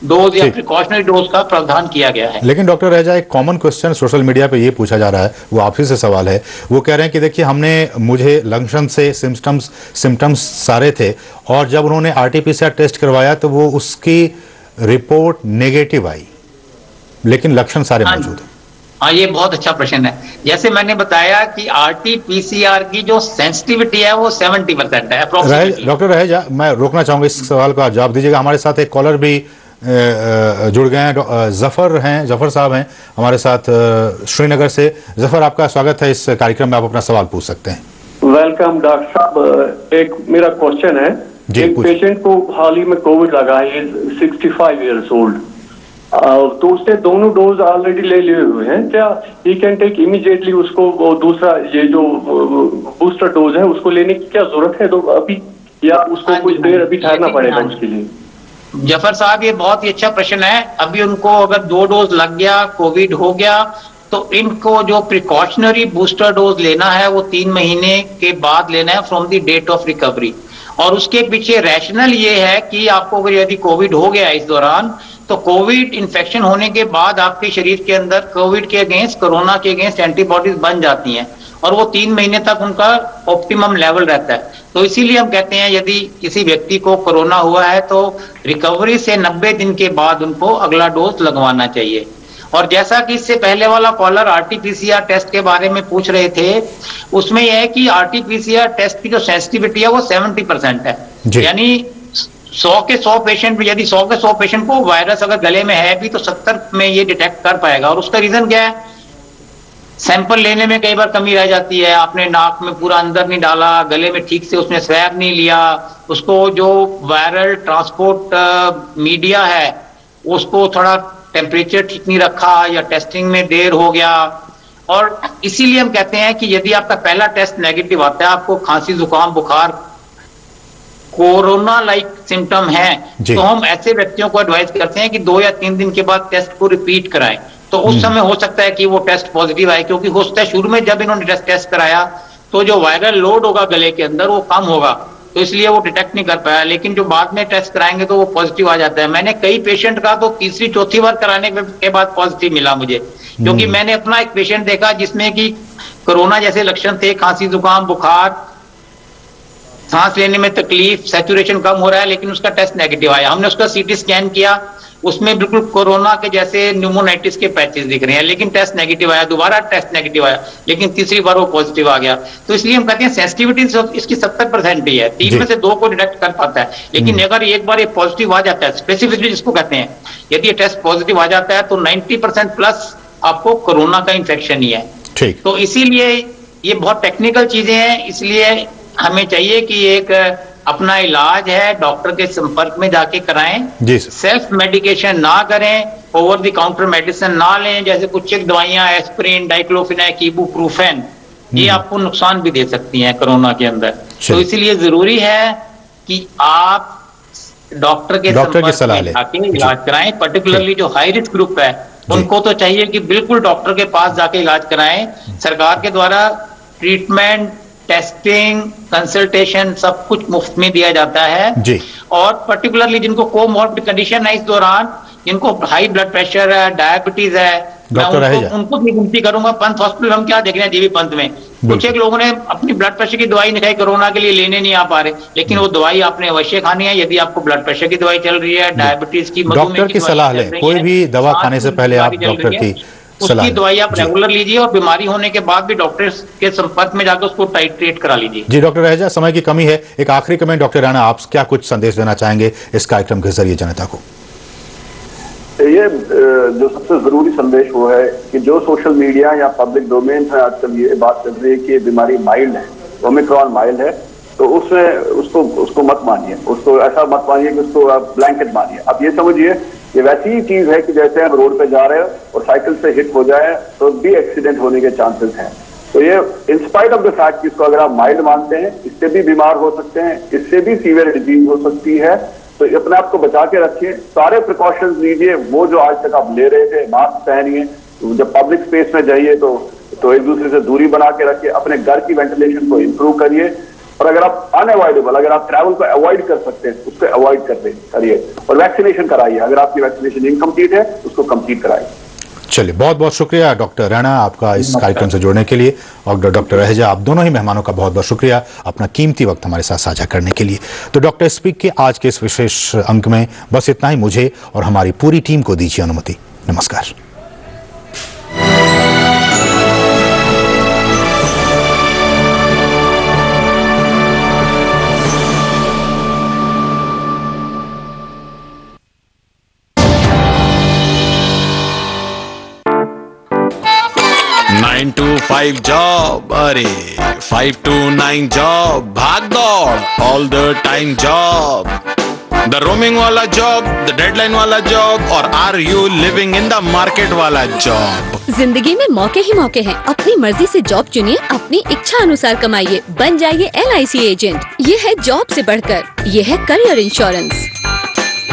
डोज या प्रिकॉशनरी डोज का प्रावधान किया गया है। लेकिन डॉक्टर रह एक कॉमन क्वेश्चन सोशल मीडिया पे ये पूछा जा रहा है, वो आपसे से सवाल है। वो कह रहे हैं कि देखिए मुझे लक्षण से सिम्टम्स सारे थे और जब उन्होंने RT-PCR टेस्ट करवाया तो वो उसकी रिपोर्ट नेगेटिव आई, लेकिन लक्षण सारे मौजूद हैं। हाँ, ये बहुत अच्छा प्रश्न है। जैसे मैंने बताया कि RT-PCR की जो सेंसिटिविटी है वो 70% है अप्रोक्सीमेटली। डॉक्टर रहेजा, मैं रोकना चाहूंगा, इस सवाल का जवाब दीजिएगा। हमारे साथ एक कॉलर भी जुड़ गए हैं, जफर साहब हैं हमारे साथ श्रीनगर से। जफर, आपका स्वागत है इस कार्यक्रम में, आप अपना सवाल पूछ सकते हैं। वेलकम डॉक्टर साहब, एक मेरा क्वेश्चन है। एक पेशेंट को हाल ही में कोविड लगा है, 65 ईयर्स ओल्ड, तो उसने दोनों डोज ऑलरेडी ले लिए हुए हैं। क्या ही कैन टेक इमीडिएटली उसको वो दूसरा ये जो बूस्टर डोज है उसको लेने की क्या जरूरत है तो अभी, या उसको कुछ देर अभी ठहरना पड़ेगा उसके लिए? जफर साहब, ये बहुत ही अच्छा प्रश्न है। अभी उनको अगर 2 डोज लग गया, कोविड हो गया, तो इनको जो प्रिकॉशनरी बूस्टर डोज लेना है वो 3 महीने के बाद लेना है from the date of recovery. और उसके पीछे रैशनल ये है कि आपको अगर यदि कोविड हो गया इस दौरान, तो कोविड इन्फेक्शन होने के बाद आपके शरीर के अंदर कोविड के अगेंस्ट, कोरोना के अगेंस्ट एंटीबॉडीज बन जाती हैं और वो 3 महीने तक उनका ऑप्टिमम लेवल रहता है। तो इसीलिए हम कहते हैं यदि किसी व्यक्ति को कोरोना हुआ है तो रिकवरी से 90 दिन के बाद उनको अगला डोज लगवाना चाहिए। और जैसा कि इससे पहले वाला कॉलर RT-PCR टेस्ट के बारे में पूछ रहे थे, उसमें यह है कि RT-PCR टेस्ट की जो सेंसिटिविटी है वो 70% है। यानी 100 के 100 पेशेंट में, यदि 100 के 100 पेशेंट को वायरस अगर गले में है भी तो 70 में ये डिटेक्ट कर पाएगा। और उसका रीजन क्या है? सैंपल लेने में कई बार कमी रह जाती है, आपने नाक में पूरा अंदर नहीं डाला, गले में ठीक से उसने स्वैब नहीं लिया, उसको जो वायरल ट्रांसपोर्ट मीडिया है उसको थोड़ा टेम्परेचर ठीक नहीं रखा, या टेस्टिंग में देर हो गया। और इसीलिए हम कहते हैं कि यदि आपका पहला टेस्ट नेगेटिव आता है, आपको खांसी जुकाम बुखार कोरोना लाइक सिम्टम है जी। तो हम ऐसे व्यक्तियों को एडवाइस करते हैं कि 2 या 3 दिन के बाद टेस्ट को रिपीट कराएं। तो उस समय हो सकता है कि वो टेस्ट पॉजिटिव आए, क्योंकि हो सकता है शुरू में जब इन्होंने टेस्ट कराया तो जो वायरल लोड होगा गले के अंदर वो कम होगा, तो इसलिए वो डिटेक्ट नहीं कर पाया। लेकिन जो बाद में टेस्ट कराएंगे तो वो पॉजिटिव आ जाता है। मैंने कई पेशेंट का तो तीसरी चौथी बार कराने के बाद पॉजिटिव मिला मुझे, क्योंकि मैंने अपना एक पेशेंट देखा जिसमें कि कोरोना जैसे लक्षण थे, खांसी जुकाम बुखार, सांस लेने में तकलीफ, सैचुरेशन कम हो रहा है, लेकिन उसका टेस्ट नेगेटिव आया। हमने उसका सीटी स्कैन किया, उसमें बिल्कुल कोरोना के जैसे न्यूमोनाइटिस के पैचेस दिख रहे हैं, लेकिन टेस्ट नेगेटिव आया। दोबारा टेस्ट नेगेटिव आया, लेकिन तीसरी बार वो पॉजिटिव आ गया। तो इसलिए हम कहते हैं सेंसिटिविटी इसकी 70% ही है, 3 में से 2 को डिटेक्ट कर पाता है। लेकिन अगर एक बार ये पॉजिटिव आ जाता है, स्पेसिफिकली जिसको कहते हैं, यदि ये टेस्ट पॉजिटिव आ जाता है तो 90% प्लस आपको कोरोना का इन्फेक्शन ही है। ठीक। तो इसीलिए ये बहुत टेक्निकल चीजें हैं, इसलिए हमें चाहिए कि एक अपना इलाज है डॉक्टर के संपर्क में जाके कराएं। जी सर। सेल्फ मेडिकेशन ना करें, ओवर द काउंटर मेडिसिन ना लें, जैसे कुछ एक दवाइयां एस्पिरिन, डाइक्लोफिनेक, इबुप्रोफेन, ये आपको नुकसान भी दे सकती हैं कोरोना के अंदर। तो इसीलिए जरूरी है कि आप डॉक्टर के संपर्क में जाके इलाज कराएं। पर्टिकुलरली जो हाई रिस्क ग्रुप है उनको तो चाहिए कि बिल्कुल डॉक्टर के पास जाके इलाज कराएं। सरकार के द्वारा ट्रीटमेंट, टेस्टिंग, कंसल्टेशन सब कुछ मुफ्त में दिया जाता है जी। और पर्टिकुलरली जिनको कोमॉर्बिड कंडीशन है इस दौरान, जिनको हाई ब्लड प्रेशर है, डायबिटीज है, मैं उनको भी विनती करूंगा। पंत हॉस्पिटल हम क्या देख रहे हैं जीवी पंत में, कुछ एक लोगों ने अपनी ब्लड प्रेशर की दवाई नहीं खाई, कोरोना के लिए लेने नहीं आ पा रहे, लेकिन वो दवाई आपने अवश्य खानी है। यदि आपको ब्लड प्रेशर की दवाई चल रही है, डायबिटीज की, डॉक्टर की सलाह लें। कोई भी दवा खाने से पहले आप डॉक्टर की उसकी दवाई आप रेगुलर लीजिए और बीमारी होने के बाद भी डॉक्टर के संपर्क में जाकर उसको टाइट्रेट करा लीजिए। जी डॉक्टर रहेजा, समय की कमी है, एक आखिरी कमेंट डॉक्टर राणा, आप क्या कुछ संदेश देना चाहेंगे इस कार्यक्रम के जरिए जनता को? ये जो सबसे जरूरी संदेश वो है कि जो सोशल मीडिया या पब्लिक डोमेन है आजकल ये बात कर रही है कि बीमारी माइल्ड है, ओमिक्रॉन माइल्ड है, तो उसमें उसको मत मानिए, उसको ऐसा मत मानिए कि उसको आप ब्लैंकेट मानिए। अब ये समझिए ये वैसी ही चीज है कि जैसे हम रोड पे जा रहे हैं और साइकिल से हिट हो जाए तो भी एक्सीडेंट होने के चांसेस हैं। तो ये इंस्पाइट ऑफ द फैक्ट कि इसको अगर आप माइल्ड मानते हैं, इससे भी बीमार हो सकते हैं, इससे भी सीवियर डिजीज हो सकती है, तो अपने आप को बचा के रखिए, सारे प्रिकॉशंस लीजिए, वो जो आज तक आप ले रहे थे, मास्क पहनिए, जब पब्लिक स्पेस में जाइए तो एक दूसरे से दूरी बना के रखिए, अपने घर की वेंटिलेशन को इंप्रूव करिए, और अगर आप अनअवॉइडेबल, अगर आप ट्रैवल को अवॉइड कर सकते हैं उसको अवॉइड करिए, और वैक्सीनेशन कराइए, अगर आपकी वैक्सीनेशन इनकम्प्लीट है उसको कंप्लीट कराइए। चलिए, बहुत बहुत शुक्रिया डॉक्टर राणा आपका इस कार्यक्रम से जुड़ने के लिए, और डॉक्टर रहेजा आप दोनों ही मेहमानों का बहुत बहुत शुक्रिया अपना कीमती वक्त हमारे साथ साझा करने के लिए। तो डॉक्टर स्पीक के आज के इस विशेष अंक में बस इतना ही। मुझे और हमारी पूरी टीम को दीजिए अनुमति। नमस्कार। नाइन to 5 जॉब, अरे 5 to 9 जॉब, भाग दौड़ all the time job, the roaming वाला जॉब, द डेडलाइन वाला जॉब, और are you living in the market वाला जॉब। जिंदगी में मौके ही मौके हैं, अपनी मर्जी से जॉब चुनिए, अपनी इच्छा अनुसार कमाइए, बन जाइए LIC एजेंट। ये है जॉब से बढ़कर, ये है करियर इंश्योरेंस।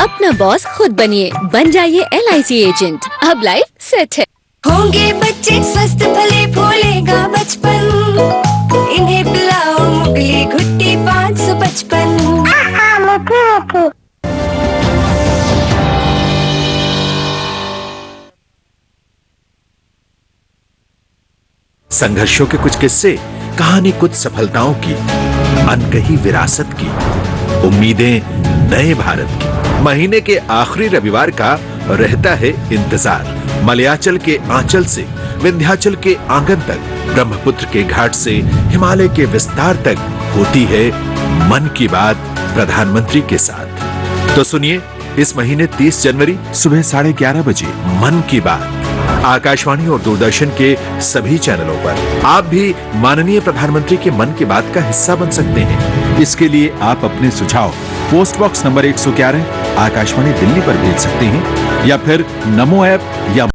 अपना बॉस खुद बनिए, बन जाइए LIC एजेंट। अब लाइफ सेट है। होंगे बच्चे स्वस्थ भले, भूलेगा बचपन, इन्हें पिलाओ मुगली घुट्टी 555। संघर्षों के कुछ किस्से, कहानी कुछ सफलताओं की, अनकही विरासत की, उम्मीदें नए भारत की। महीने के आखिरी रविवार का रहता है इंतजार। मलयाचल के आंचल से विंध्याचल के आंगन तक, ब्रह्मपुत्र के घाट से हिमालय के विस्तार तक होती है मन की बात प्रधानमंत्री के साथ। तो सुनिए इस महीने 30 जनवरी सुबह 11:30 बजे मन की बात आकाशवाणी और दूरदर्शन के सभी चैनलों पर। आप भी माननीय प्रधानमंत्री के मन की बात का हिस्सा बन सकते हैं। इसके लिए आप अपने सुझाव post box number 111 Akashvani Delhi पर भेज सकते हैं, या फिर नमो ऐप या